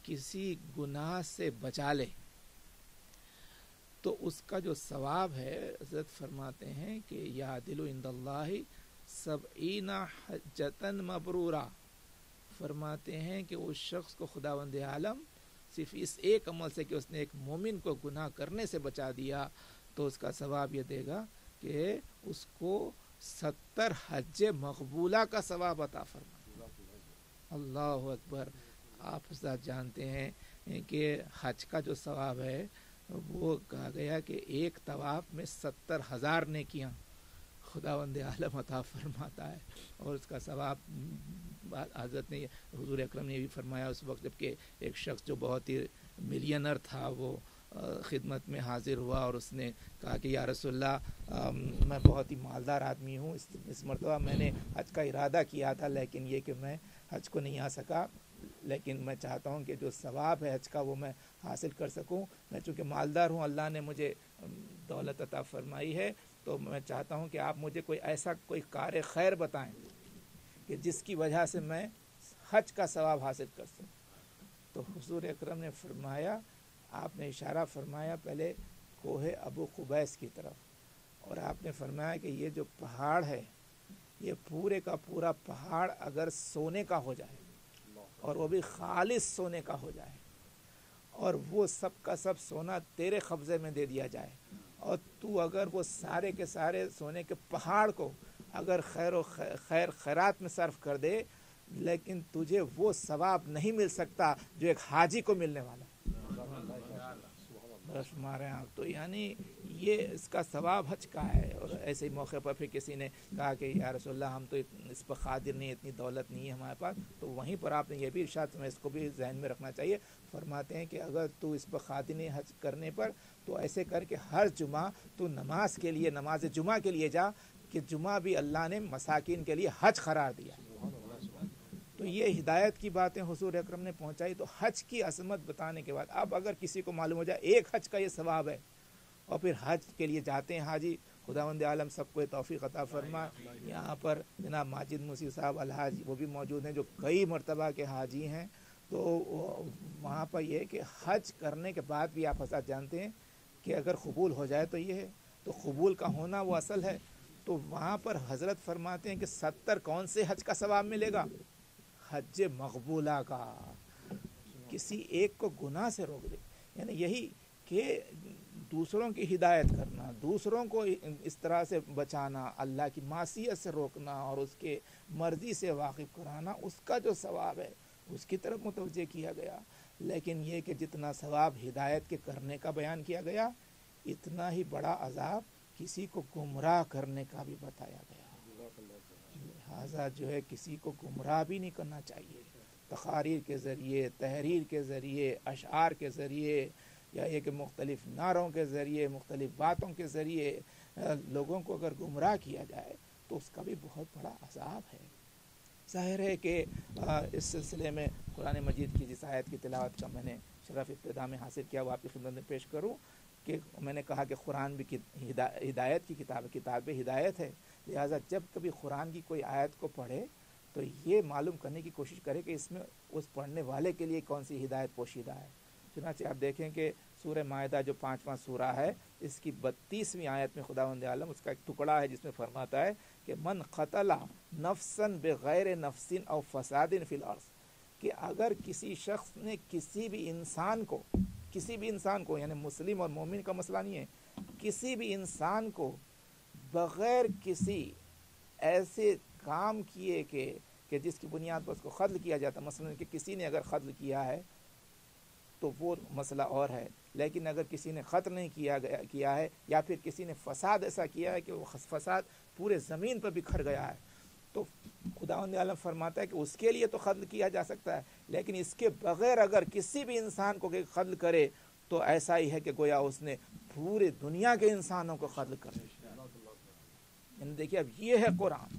کسی گناہ سے بچا لے تو اس کا جو ثواب ہے حضرت فرماتے ہیں کہ یعدل عند اللہ 70 حجۃ مبرورہ. فرماتے ہیں کہ اس شخص کو خداوند عالم صرف اس ایک عمل سے کہ اس نے ایک مومن کو گناہ کرنے سے بچا دیا تو اس کا ثواب یہ دے گا کہ اس کو 70 حج مقبولہ کا ثواب عطا فرما. اللہ اکبر. آپ حضرات جانتے ہیں کہ حج کا جو ثواب ہے وہ کہا گیا کہ ایک طواف میں 70,000 نیکیاں خداوند عالم عطا فرماتا ہے, اور اس کا ثواب حضرت نے حضور اکرم نے بھی فرمایا اس وقت جب کہ ایک شخص جو بہت ہی ملینر تھا وہ خدمت میں حاضر ہوا اور اس نے کہا کہ یا رسول اللہ میں بہت ہی مالدار آدمی ہوں, اس مرتبہ میں نے حج کا ارادہ کیا تھا لیکن یہ کہ میں حج کو نہیں آ سکا, لیکن میں چاہتا ہوں کہ جو ثواب ہے حج کا وہ میں حاصل کر سکوں. میں چونکہ مالدار ہوں, اللہ نے مجھے دولت عطا فرمائی ہے, تو میں چاہتا ہوں کہ آپ مجھے کوئی کار خیر بتائیں کہ جس کی وجہ سے میں حج کا ثواب حاصل کر سکوں. تو حضور اکرم نے فرمایا, آپ نے اشارہ فرمایا پہلے کوہ ابو قبیس کی طرف, اور آپ نے فرمایا کہ یہ جو پہاڑ ہے یہ پورے کا پورا پہاڑ اگر سونے کا ہو جائے اور وہ بھی خالص سونے کا ہو جائے اور وہ سب کا سب سونا تیرے قبضے میں دے دیا جائے اور تو اگر وہ سارے کے سارے سونے کے پہاڑ کو اگر خیرات میں صرف کر دے, لیکن تجھے وہ ثواب نہیں مل سکتا جو ایک حاجی کو ملنے والا. بس مارے آپ تو یعنی یہ اس کا ثواب حج کا ہے. اور ایسے ہی موقع پر پھر کسی نے کہا کہ یا رسول اللہ ہم تو اس پر قادر نہیں, اتنی دولت نہیں ہے ہمارے پاس, تو وہیں پر آپ نے یہ بھی ارشاد میں اس کو بھی ذہن میں رکھنا چاہیے. فرماتے ہیں کہ اگر تو اس پر قادر نہیں حج کرنے پر تو ایسے کر کے ہر جمعہ تو نماز کے لیے, نماز جمعہ کے لیے جا, کہ جمعہ بھی اللہ نے مساکین کے لیے حج قرار دیا. تو یہ ہدایت کی باتیں حضور اکرم نے پہنچائی. تو حج کی عظمت بتانے کے بعد اب اگر کسی کو معلوم ہو جائے ایک حج کا یہ ثواب ہے اور پھر حج کے لیے جاتے ہیں حاجی, خداوند عالم سب کو توفیق عطا فرما. یہاں پر جناب ماجد موسی صاحب الحاج وہ بھی موجود ہیں جو کئی مرتبہ کے حاجی ہیں. تو وہاں پر یہ ہے کہ حج کرنے کے بعد بھی آپ حضرات جانتے ہیں کہ اگر قبول ہو جائے تو یہ ہے, تو قبول کا ہونا وہ اصل ہے. تو وہاں پر حضرت فرماتے ہیں کہ 70 کون سے حج کا ثواب ملے گا؟ حج مقبولہ کا, کسی ایک کو گناہ سے روک دے. یعنی یہی کہ دوسروں کی ہدایت کرنا, دوسروں کو اس طرح سے بچانا, اللہ کی معصیت سے روکنا اور اس کے مرضی سے واقف کرانا, اس کا جو ثواب ہے اس کی طرف متوجہ کیا گیا. لیکن یہ کہ جتنا ثواب ہدایت کے کرنے کا بیان کیا گیا, اتنا ہی بڑا عذاب کسی کو گمراہ کرنے کا بھی بتایا گیا. لہٰذا جو ہے کسی کو گمراہ بھی نہیں کرنا چاہیے. تقاریر کے ذریعے, تحریر کے ذریعے, اشعار کے ذریعے, یا یہ کہ مختلف نعروں کے ذریعے, مختلف باتوں کے ذریعے لوگوں کو اگر گمراہ کیا جائے تو اس کا بھی بہت بڑا عذاب ہے. ظاہر ہے کہ اس سلسلے میں قرآن مجید کی جس آیت کی تلاوت کا میں نے شرف ابتدا میں حاصل کیا وہ آپ کی خدمت میں پیش کروں کہ میں نے کہا کہ قرآن بھی ہدایت کی کتاب ہے، کتاب ہدایت ہے، لہٰذا جب کبھی قرآن کی کوئی آیت کو پڑھے تو یہ معلوم کرنے کی کوشش کرے کہ اس میں اس پڑھنے والے کے لیے کون سی ہدایت پوشیدہ ہے۔ چنانچہ آپ دیکھیں کہ سورہ مائدہ جو 5واں سورہ ہے، اس کی 32ویں آیت میں خداوند عالم اس کا ایک ٹکڑا ہے جس میں فرماتا ہے کہ من قتل نفسا بغیر نفس او فساد فی الارض، کہ اگر کسی شخص نے کسی بھی انسان کو یعنی مسلم اور مومن کا مسئلہ نہیں ہے، کسی بھی انسان کو بغیر کسی ایسے کام کیے کہ جس کی بنیاد پر اس کو قتل کیا جاتا، مثلا کہ کسی نے اگر قتل کیا ہے تو وہ مسئلہ اور ہے، لیکن اگر کسی نے قتل نہیں کیا ہے یا پھر کسی نے فساد ایسا کیا ہے کہ وہ فساد پورے زمین پر بکھر گیا ہے، تو خداوند عالم فرماتا ہے کہ اس کے لیے تو قتل کیا جا سکتا ہے، لیکن اس کے بغیر اگر کسی بھی انسان کو قتل کرے تو ایسا ہی ہے کہ گویا اس نے پورے دنیا کے انسانوں کو قتل کر دیا۔ یعنی دیکھیے اب یہ ہے قرآن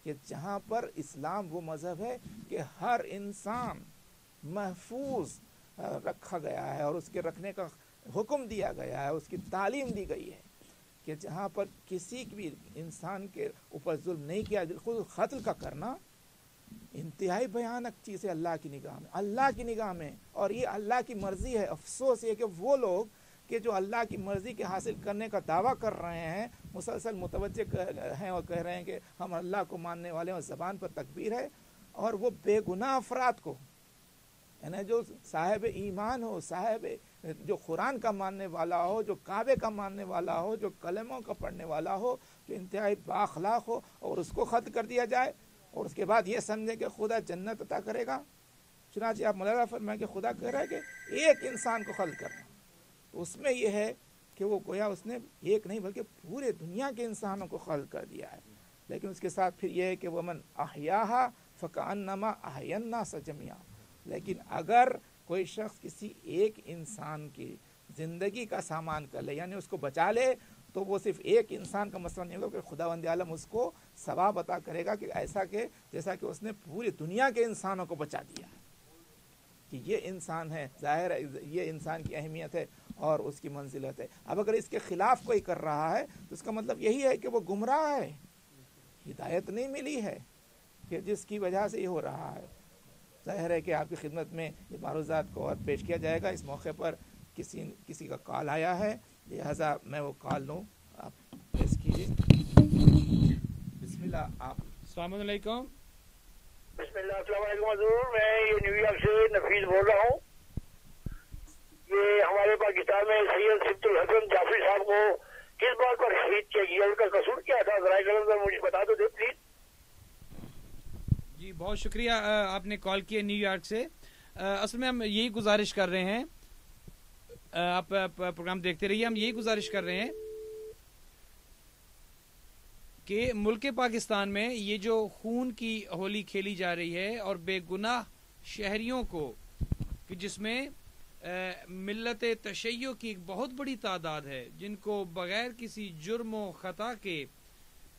کہ جہاں پر اسلام وہ مذہب ہے کہ ہر انسان محفوظ رکھا گیا ہے اور اس کے رکھنے کا حکم دیا گیا ہے، اس کی تعلیم دی گئی ہے کہ جہاں پر کسی بھی انسان کے اوپر ظلم نہیں کیا، بالخود قتل کا کرنا انتہائی بھیانک چیز ہے اللہ کی نگاہ میں، اور یہ اللہ کی مرضی ہے۔ افسوس یہ کہ وہ لوگ کہ جو اللہ کی مرضی کے حاصل کرنے کا دعویٰ کر رہے ہیں، مسلسل متوجہ ہیں اور کہہ رہے ہیں کہ ہم اللہ کو ماننے والے ہیں اور زبان پر تکبیر ہے، اور وہ بے گناہ افراد کو، یعنی جو صاحب ایمان ہو، صاحب جو قرآن کا ماننے والا ہو، جو کعبے کا ماننے والا ہو، جو کلموں کا پڑھنے والا ہو، جو انتہائی بااخلاق ہو، اور اس کو قتل کر دیا جائے اور اس کے بعد یہ سمجھے کہ خدا جنت عطا کرے گا۔ چنانچہ آپ ملاحظہ فرمائیں کہ خدا کہہ رہا ہے کہ ایک انسان کو قتل کرنا، تو اس میں یہ ہے کہ وہ گویا اس نے ایک نہیں بلکہ پورے دنیا کے انسانوں کو قتل کر دیا ہے۔ لیکن اس کے ساتھ پھر یہ ہے کہ وَمَنْ أَحْيَاهَا فَكَأَنَّمَا أَحْيَا النَّاسَ جَمِيعًا، لیکن اگر کوئی شخص کسی ایک انسان کی زندگی کا سامان کر لے، یعنی اس کو بچا لے، تو وہ صرف ایک انسان کا مسئلہ نہیں ہوگا کہ خداوند عالم اس کو ثواب عطا کرے گا کہ ایسا کہ جیسا کہ اس نے پوری دنیا کے انسانوں کو بچا دیا ہے، کہ یہ انسان ہے۔ ظاہر ہے یہ انسان کی اہمیت ہے اور اس کی منزلت ہے۔ اب اگر اس کے خلاف کوئی کر رہا ہے تو اس کا مطلب یہی ہے کہ وہ گمراہ ہے، ہدایت نہیں ملی ہے، کہ جس کی وجہ سے یہ ہو رہا ہے۔ ظاہر ہے کہ آپ کی خدمت میں یہ معروضات کو اور پیش کیا جائے گا۔ اس موقع پر کسی کا کال آیا ہے، لہذا میں وہ کال لوں، آپ پیش کیجیے۔ بسم اللہ۔ آپ السلام علیکم۔ بسم اللہ، السلام علیکم حضور، میں یہ نیو یارک سے نفیس بول رہا ہوں۔ یہ ہمارے پاکستان میں سید سبت الحسن جعفری صاحب کو کس بات پر شہید کیا گیا، ان کا قصور کیا تھا، ذرائع کرم سے مجھے بتا دو دے پلیز۔ جی بہت شکریہ، آپ نے کال کیا نیو یارک سے۔ اصل میں ہم یہی گزارش کر رہے ہیں، آپ پروگرام دیکھتے رہیے، ہم یہی گزارش کر رہے ہیں کہ ملک پاکستان میں یہ جو خون کی ہولی کھیلی جا رہی ہے اور بے گناہ شہریوں کو، کہ جس میں ملت تشیع کی ایک بہت بڑی تعداد ہے جن کو بغیر کسی جرم و خطا کے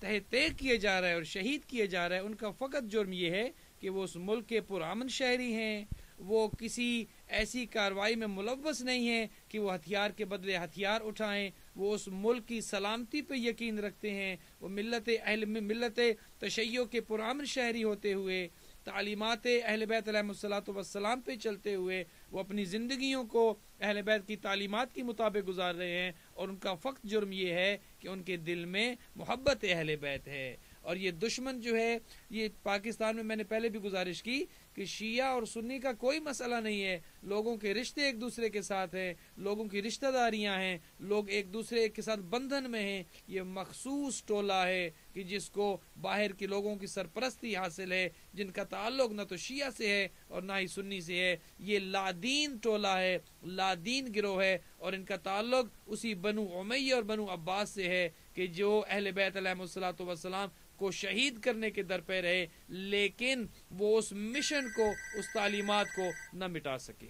تحقیق کیے جا رہا ہے اور شہید کیے جا رہا ہے، ان کا فقط جرم یہ ہے کہ وہ اس ملک کے پرامن شہری ہیں، وہ کسی ایسی کارروائی میں ملوث نہیں ہیں کہ وہ ہتھیار کے بدلے ہتھیار اٹھائیں، وہ اس ملک کی سلامتی پہ یقین رکھتے ہیں، وہ ملت تشیع کے پرامن شہری ہوتے ہوئے، تعلیمات اہل بیت علیہم الصلوۃ والسلام پہ چلتے ہوئے وہ اپنی زندگیوں کو اہل بیت کی تعلیمات کے مطابق گزار رہے ہیں، اور ان کا فقط جرم یہ ہے کہ ان کے دل میں محبت اہل بیت ہے۔ اور یہ دشمن جو ہے، یہ پاکستان میں نے پہلے بھی گزارش کی کہ شیعہ اور سنی کا کوئی مسئلہ نہیں ہے، لوگوں کے رشتے ایک دوسرے کے ساتھ ہیں، لوگوں کی رشتہ داریاں ہیں، لوگ ایک دوسرے کے ساتھ بندھن میں ہیں۔ یہ مخصوص ٹولہ ہے کہ جس کو باہر کے لوگوں کی سرپرستی حاصل ہے، جن کا تعلق نہ تو شیعہ سے ہے اور نہ ہی سنی سے ہے۔ یہ لادین ٹولہ ہے، لادین گروہ ہے، اور ان کا تعلق اسی بنو امیہ اور بنو عباس سے ہے کہ جو اہل بیت علیہم الصلوۃ والسلام کو شہید کرنے کے در پہ رہے، لیکن وہ اس مشن کو، اس تعلیمات کو نہ مٹا سکے۔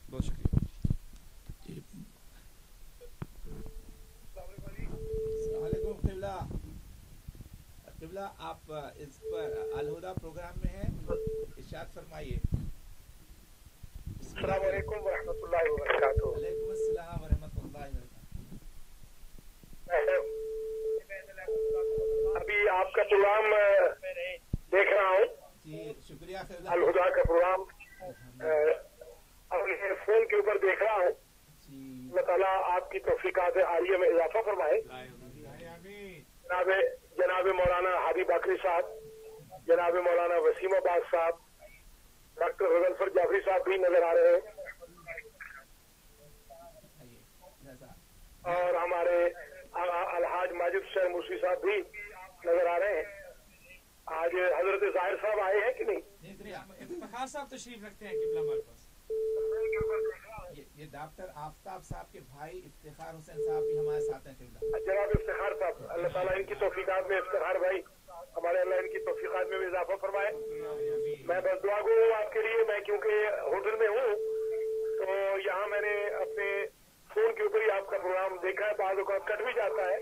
بہت شکریہ۔ السلام علیکم۔ قبلہ قبلہ آپ اس پر الہدا پروگرام میں ہیں، ارشاد فرمائیے. السلام علیکم ورحمۃ اللہ وبرکاتہ. وعلیکم السلام ورحمۃ اللہ وبرکاتہ. ابھی آپ کا پروگرام دیکھ رہا ہوں، جی شکریہ خیر. الہدا کا پروگرام اپنے فون کے اوپر دیکھ رہا ہوں. اللہ تعالیٰ آپ کی توفیقات عالیہ میں اضافہ فرمائے. جناب مولانا ہادی باقری صاحب، جناب مولانا وسیم عباس صاحب، ڈاکٹر غزلفر جعفری صاحب بھی نظر آ رہے ہیں، اور ہمارے الحاج ماجد حسین موسوی صاحب بھی نظر آ رہے ہیں. آج حضرت ظاہر صاحب آئے ہیں کہ نہیں؟ افتخار صاحب تشریف رکھتے ہیں قبلہ ہمارے پاس. یہ ڈاکٹر آفتاب صاحب کے بھائی افتخار حسین صاحب بھی ہمارے ساتھ ہیں. جناب افتخار صاحب، اللہ تعالیٰ ان کی توفیقات میں، افتخار بھائی ہمارے اللہ ان کی توفیقات میں بھی اضافہ فرمائے. میں بس دعا گو ہوں آپ کے لیے. میں کیونکہ ہوٹل میں ہوں تو یہاں میں نے اپنے فون کے اوپر ہی آپ کا پروگرام دیکھا ہے، بعض اوقات کٹ بھی جاتا ہے.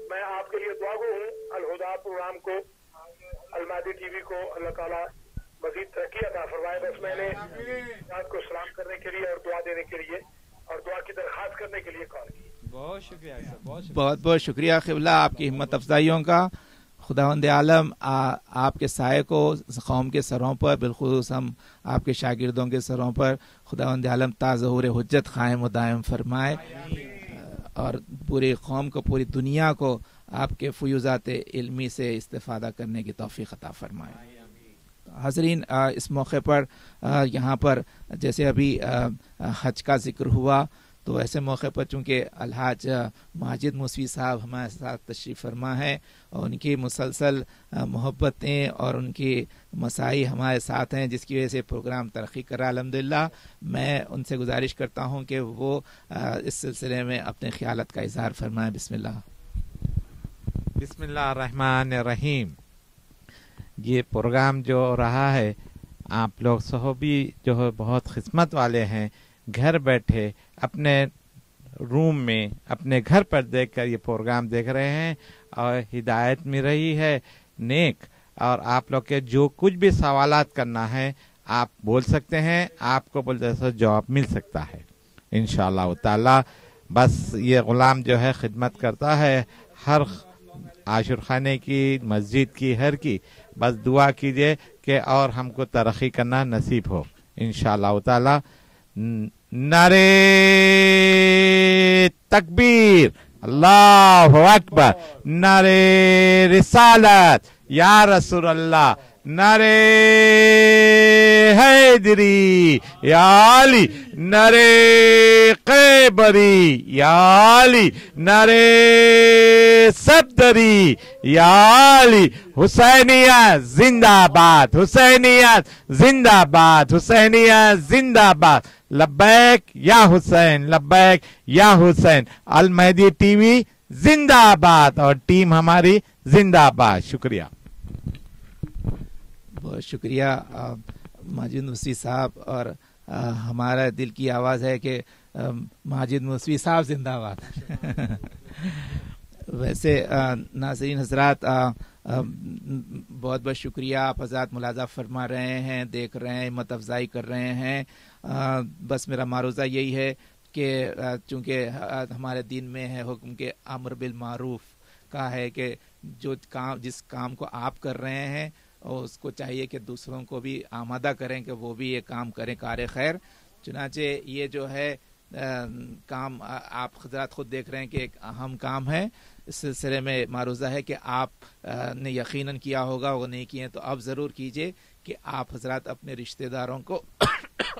میں آپ کے لیے دعا گو ہوں. الہدا پروگرام کو، المہدی ٹی وی کو اللہ تعالیٰ مزید ترقی عطا فرمائے. بس میں نے آپ کو سلام کرنے کے لیے اور دعا دینے کے لیے اور دعا کی درخواست کرنے کے لیے کال کی. بہت شکریہ سر، بہت بہت شکریہ قبلہ آپ کی ہمت افزائیوں کا. خداوند عالم آپ کے سائے کو قوم کے سروں پر، بالخصوص ہم آپ کے شاگردوں کے سروں پر خداوند عالم تا ظہور حجت قائم و دائم فرمائے، اور پوری قوم کو، پوری دنیا کو آپ کے فیوزات علمی سے استفادہ کرنے کی توفیق عطا فرمائے. حاضرین، اس موقع پر یہاں پر جیسے ابھی حج کا ذکر ہوا، تو ایسے موقع پر چونکہ الحاج ماجد موسوی صاحب ہمارے ساتھ تشریف فرما ہے، اور ان کی مسلسل محبتیں اور ان کی مساعی ہمارے ساتھ ہیں، جس کی وجہ سے پروگرام ترقی کر رہا. الحمدللہ میں ان سے گزارش کرتا ہوں کہ وہ اس سلسلے میں اپنے خیالات کا اظہار فرمائیں. بسم اللہ. بسم اللہ الرحمن الرحیم. یہ پروگرام جو رہا ہے، آپ لوگ صحابی جو ہے بہت قسمت والے ہیں، گھر بیٹھے اپنے روم میں اپنے گھر پر دیکھ کر یہ پروگرام دیکھ رہے ہیں، اور ہدایت مل رہی ہے نیک. اور آپ لوگ کے جو کچھ بھی سوالات کرنا ہے آپ بول سکتے ہیں، آپ کو بولتے سے جواب مل سکتا ہے انشاءاللہ تعالی. بس یہ غلام جو ہے خدمت کرتا ہے ہر عاشر خانے کی، مسجد کی، ہر کی. بس دعا کیجئے کہ اور ہم کو ترقی کرنا نصیب ہو انشاءاللہ تعالی. نعرے تکبیر، اللہ اکبر، نعرے رسالت یا رسول اللہ، نعرے حیدری یا علی، نعرے قیبری یا علی، نعرے صدری یا علی. حسینیت زندہ باد، حسینیت زندہ باد، حسینیت زندہ باد. لبیک یا حسین، لبیک یا حسین. المہدی ٹی وی زندہ باد، اور ٹیم ہماری زندہ باد. شکریہ. بہت شکریہ ماجد موسوی صاحب، اور ہمارا دل کی آواز ہے کہ ماجد موسوی صاحب زندہ باد. ویسے ناظرین حضرات، بہت بہت شکریہ. آپ حضرات ملاحظہ فرما رہے ہیں، دیکھ رہے ہیں، ہمت افزائی کر رہے ہیں. بس میرا معروضہ یہی ہے کہ چونکہ ہمارے دین میں ہے حکم کے امر بالمعروف کا ہے، کہ جو کام، جس کام کو آپ کر رہے ہیں، اور اس کو چاہیے کہ دوسروں کو بھی آمادہ کریں کہ وہ بھی یہ کام کریں، کار خیر. چنانچہ یہ جو ہے کام آپ حضرات خود دیکھ رہے ہیں کہ ایک اہم کام ہے. اس سلسلے میں معروضہ ہے کہ آپ نے یقیناً کیا ہوگا، وہ نہیں کیے تو اب ضرور کیجئے کہ آپ حضرات اپنے رشتہ داروں کو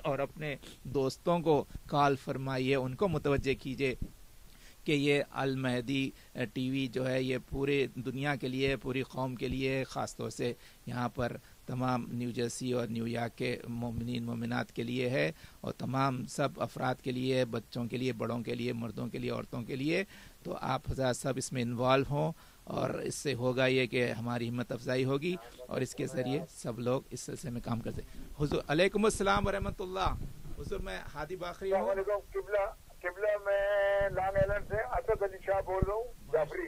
اور اپنے دوستوں کو کال فرمائیے، ان کو متوجہ کیجئے کہ یہ المہدی ٹی وی جو ہے یہ پورے دنیا کے لیے، پوری قوم کے لیے، خاص طور سے یہاں پر تمام نیو جرسی اور نیو یارک کے مومنین مومنات کے لیے ہے، اور تمام سب افراد کے لیے، بچوں کے لیے، بڑوں کے لیے، مردوں کے لیے، عورتوں کے لیے. تو آپ حضرات سب اس میں انوالو ہوں، اور اس سے ہوگا یہ کہ ہماری ہمت افزائی ہوگی، اور اس کے ذریعے سب لوگ اس سلسلے میں کام کرتے. حضور علیکم السلام ورحمۃ اللہ. حضور میں ہادی باقری ہوں. قبلہ میں لانگ آئلینڈ سے اسد علی شاہ بول رہا ہوں، جعفری.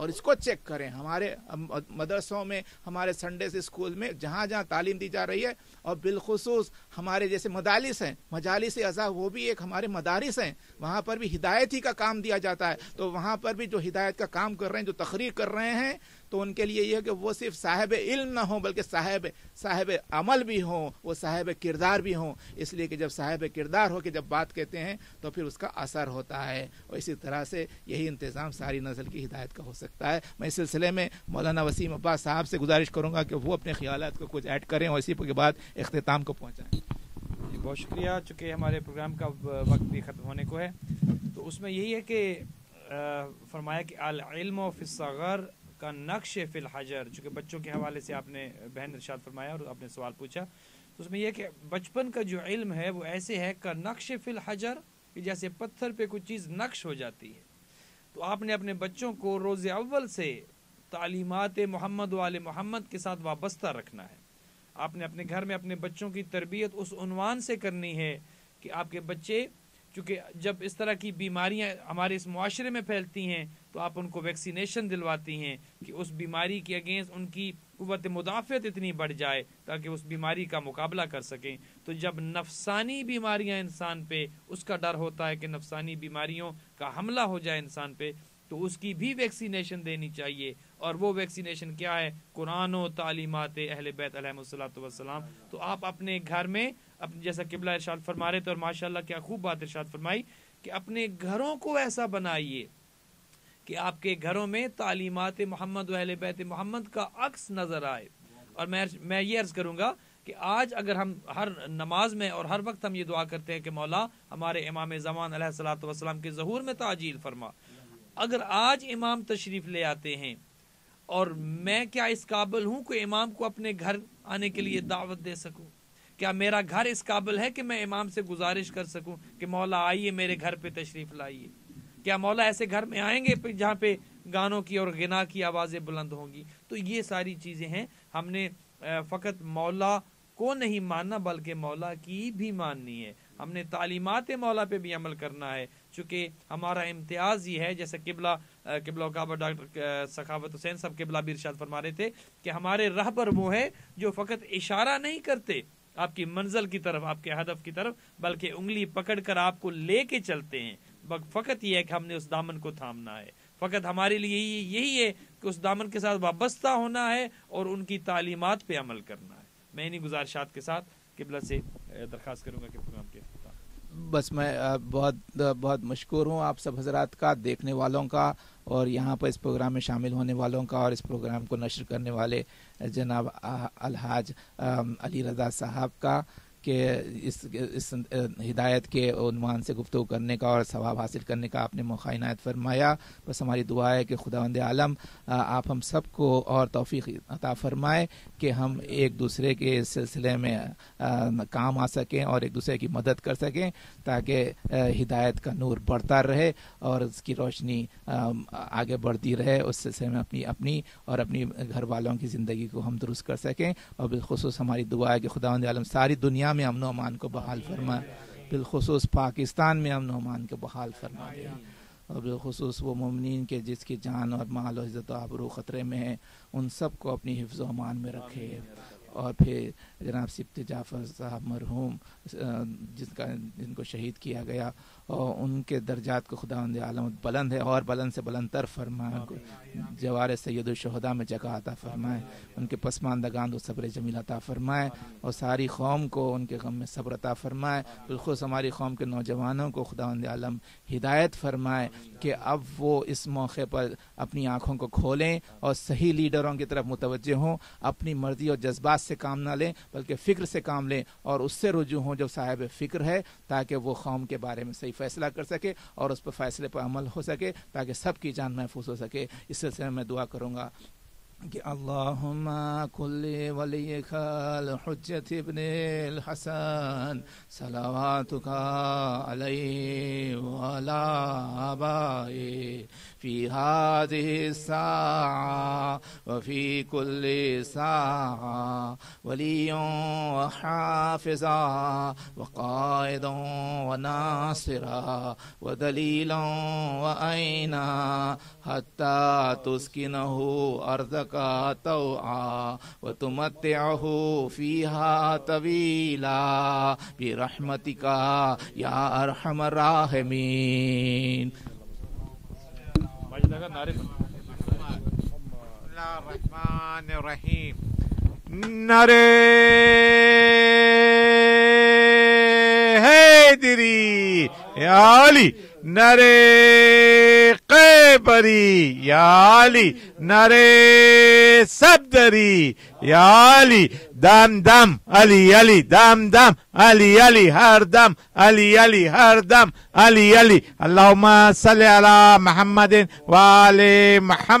اور اس کو چیک کریں. ہمارے مدرسوں میں, ہمارے سنڈے سے اسکول میں جہاں جہاں تعلیم دی جا رہی ہے, اور بالخصوص ہمارے جیسے مدارس ہیں, مجالس اعضاء, وہ بھی ایک ہمارے مدارس ہیں, وہاں پر بھی ہدایت ہی کا کام دیا جاتا ہے. تو وہاں پر بھی جو ہدایت کا کام کر رہے ہیں, جو تقریر کر رہے ہیں, تو ان کے لیے یہ ہے کہ وہ صرف صاحب علم نہ ہوں بلکہ صاحب عمل بھی ہوں, وہ صاحب کردار بھی ہوں. اس لیے کہ جب صاحب کردار ہو کے جب بات کہتے ہیں تو پھر اس کا اثر ہوتا ہے. اور اسی طرح سے یہی انتظام ساری نسل کی ہدایت کا ہو سکتا ہے. میں اس سلسلے میں مولانا وسیم عباس صاحب سے گزارش کروں گا کہ وہ اپنے خیالات کو کچھ ایڈ کریں اور اسی کے بعد اختتام کو پہنچائیں. بہت شکریہ. چونکہ ہمارے پروگرام کا وقت بھی ختم ہونے کو ہے, تو اس میں یہی ہے کہ فرمایا کہ العلم فی الصغر کا نقش فی الحجر. چونکہ بچوں کے حوالے سے آپ نے بہن ارشاد فرمایا اور آپ نے سوال پوچھا, تو اس میں یہ کہ بچپن کا جو علم ہے وہ ایسے ہے کا نقش فی الحجر, کہ جیسے پتھر پہ کوئی چیز نقش ہو جاتی ہے. تو آپ نے اپنے بچوں کو روز اول سے تعلیمات محمد و آل محمد کے ساتھ وابستہ رکھنا ہے. آپ نے اپنے گھر میں اپنے بچوں کی تربیت اس عنوان سے کرنی ہے کہ آپ کے بچے, چونکہ جب اس طرح کی بیماریاں ہمارے اس معاشرے میں پھیلتی ہیں تو آپ ان کو ویکسینیشن دلواتی ہیں کہ اس بیماری کے اگینسٹ ان کی قوت مدافعت اتنی بڑھ جائے تاکہ اس بیماری کا مقابلہ کر سکیں. تو جب نفسانی بیماریاں انسان پہ, اس کا ڈر ہوتا ہے کہ نفسانی بیماریوں کا حملہ ہو جائے انسان پہ, تو اس کی بھی ویکسینیشن دینی چاہیے. اور وہ ویکسینیشن کیا ہے؟ قرآن و تعلیمات اہل بیت علیہ الصلوۃ والسلام. تو آپ اپنے گھر میں جیسا قبلہ ارشاد فرما رہے تھے, اور ماشاءاللہ کیا خوب بات ارشاد فرمائی, کہ اپنے گھروں کو ایسا بنائیے کہ آپ کے گھروں میں تعلیمات محمد و اہل بیت محمد کا عکس نظر آئے. اور میں یہ عرض کروں گا کہ آج اگر ہم ہر نماز میں اور ہر وقت ہم یہ دعا کرتے ہیں کہ مولا ہمارے امام زمان علیہ الصلوۃ والسلام کے ظہور میں تعجیل فرما, اگر آج امام تشریف لے آتے ہیں اور میں کیا اس قابل ہوں کہ امام کو اپنے گھر آنے کے لیے دعوت دے سکوں؟ کیا میرا گھر اس قابل ہے کہ میں امام سے گزارش کر سکوں کہ مولا آئیے میرے گھر پہ تشریف لائیے؟ کیا مولا ایسے گھر میں آئیں گے جہاں پہ گانوں کی اور غنا کی آوازیں بلند ہوں گی؟ تو یہ ساری چیزیں ہیں. ہم نے فقط مولا کو نہیں ماننا بلکہ مولا کی بھی ماننی ہے. ہم نے تعلیمات مولا پہ بھی عمل کرنا ہے, چونکہ ہمارا امتیاز یہ ہے, جیسے قبلہ کعبہ ڈاکٹر سخاوت حسین صاحب قبلہ بھی ارشاد فرما رہے تھے کہ ہمارے رہبر وہ ہے جو فقط اشارہ نہیں کرتے آپ کی منزل کی طرف, آپ کے ہدف کی طرف, بلکہ انگلی پکڑ کر آپ کو لے کے چلتے ہیں. فقط یہ ہے کہ ہم نے اس دامن کو تھامنا ہے. فقط ہمارے لیے یہی ہے کہ اس دامن کے ساتھ وابستہ ہونا ہے اور ان کی تعلیمات پہ عمل کرنا ہے. میں انہی گزارشات کے ساتھ قبلہ سے درخواست کروں گا کہ پروگرام کے بس میں بہت بہت مشکور ہوں آپ سب حضرات کا, دیکھنے والوں کا, اور یہاں پر اس پروگرام میں شامل ہونے والوں کا, اور اس پروگرام کو نشر کرنے والے جناب الحاج علی رضا صاحب کا, کہ اس ہدایت کے عنوان سے گفتگو کرنے کا اور ثواب حاصل کرنے کا آپ نے موقع عنایت فرمایا. بس ہماری دعا ہے کہ خداوند عالم آپ ہم سب کو اور توفیق عطا فرمائے کہ ہم ایک دوسرے کے اس سلسلے میں کام آ سکیں اور ایک دوسرے کی مدد کر سکیں, تاکہ ہدایت کا نور بڑھتا رہے اور اس کی روشنی آگے بڑھتی رہے. اس سلسلے میں اپنی اور اپنی گھر والوں کی زندگی کو ہم درست کر سکیں. اور بالخصوص ہماری دعا ہے کہ خداوند عالم ساری دنیا میں امن و امان کو بحال فرمائے, بالخصوص پاکستان میں امن و امان کو بحال فرما دے, اور بالخصوص وہ مومنین کے جس کی جان اور مال و عزت و آبرو خطرے میں ہے, ان سب کو اپنی حفظ و امان میں رکھے. اور پھر جناب سبت جعفر صاحب مرحوم جن کو شہید کیا گیا, اور ان کے درجات کو خداوند عالم بلند ہے اور بلند سے بلند تر فرمائے, جوار سید الشہداء میں جگہ عطا فرمائے, ان کے پسماندگان کو صبر جمیل عطا فرمائے, اور ساری قوم کو ان کے غم میں صبر عطا فرمائے. بالخصوص ہماری قوم کے نوجوانوں کو خداوند عالم ہدایت فرمائے کہ اب وہ اس موقع پر اپنی آنکھوں کو کھولیں اور صحیح لیڈروں کی طرف متوجہ ہوں, اپنی مرضی اور جذبات سے کام نہ لیں بلکہ فکر سے کام لیں, اور اس سے رجوع ہوں جو صاحب فکر ہے, تاکہ وہ قوم کے بارے میں صحیح فیصلہ کر سکے اور اس پر فیصلے پر عمل ہو سکے, تاکہ سب کی جان محفوظ ہو سکے. اس سلسلے میں دعا کروں گا کہ اللہم کل ولیک الحجت ابن الحسن صلواتک علیہ وعلی آبائہ في هذه الساعة وفي كل ساعة وليا وحافظا وقائدا وناصرا ودليلا وأينا حتى تسكنه أرضك طوعا وتمتعه فيها طويلا برحمتك يا أرحم الراحمين. الرحمن الرحیم. نعرہ حیدری یا علی، نعرہ قیبری یا علی، نعرہ صفدری یا علی، دم دم علی علی، دم دم علی علی، ہر دم علی علی، ہر دم علی علی. اللہم صلی علی محمد و آل محمد.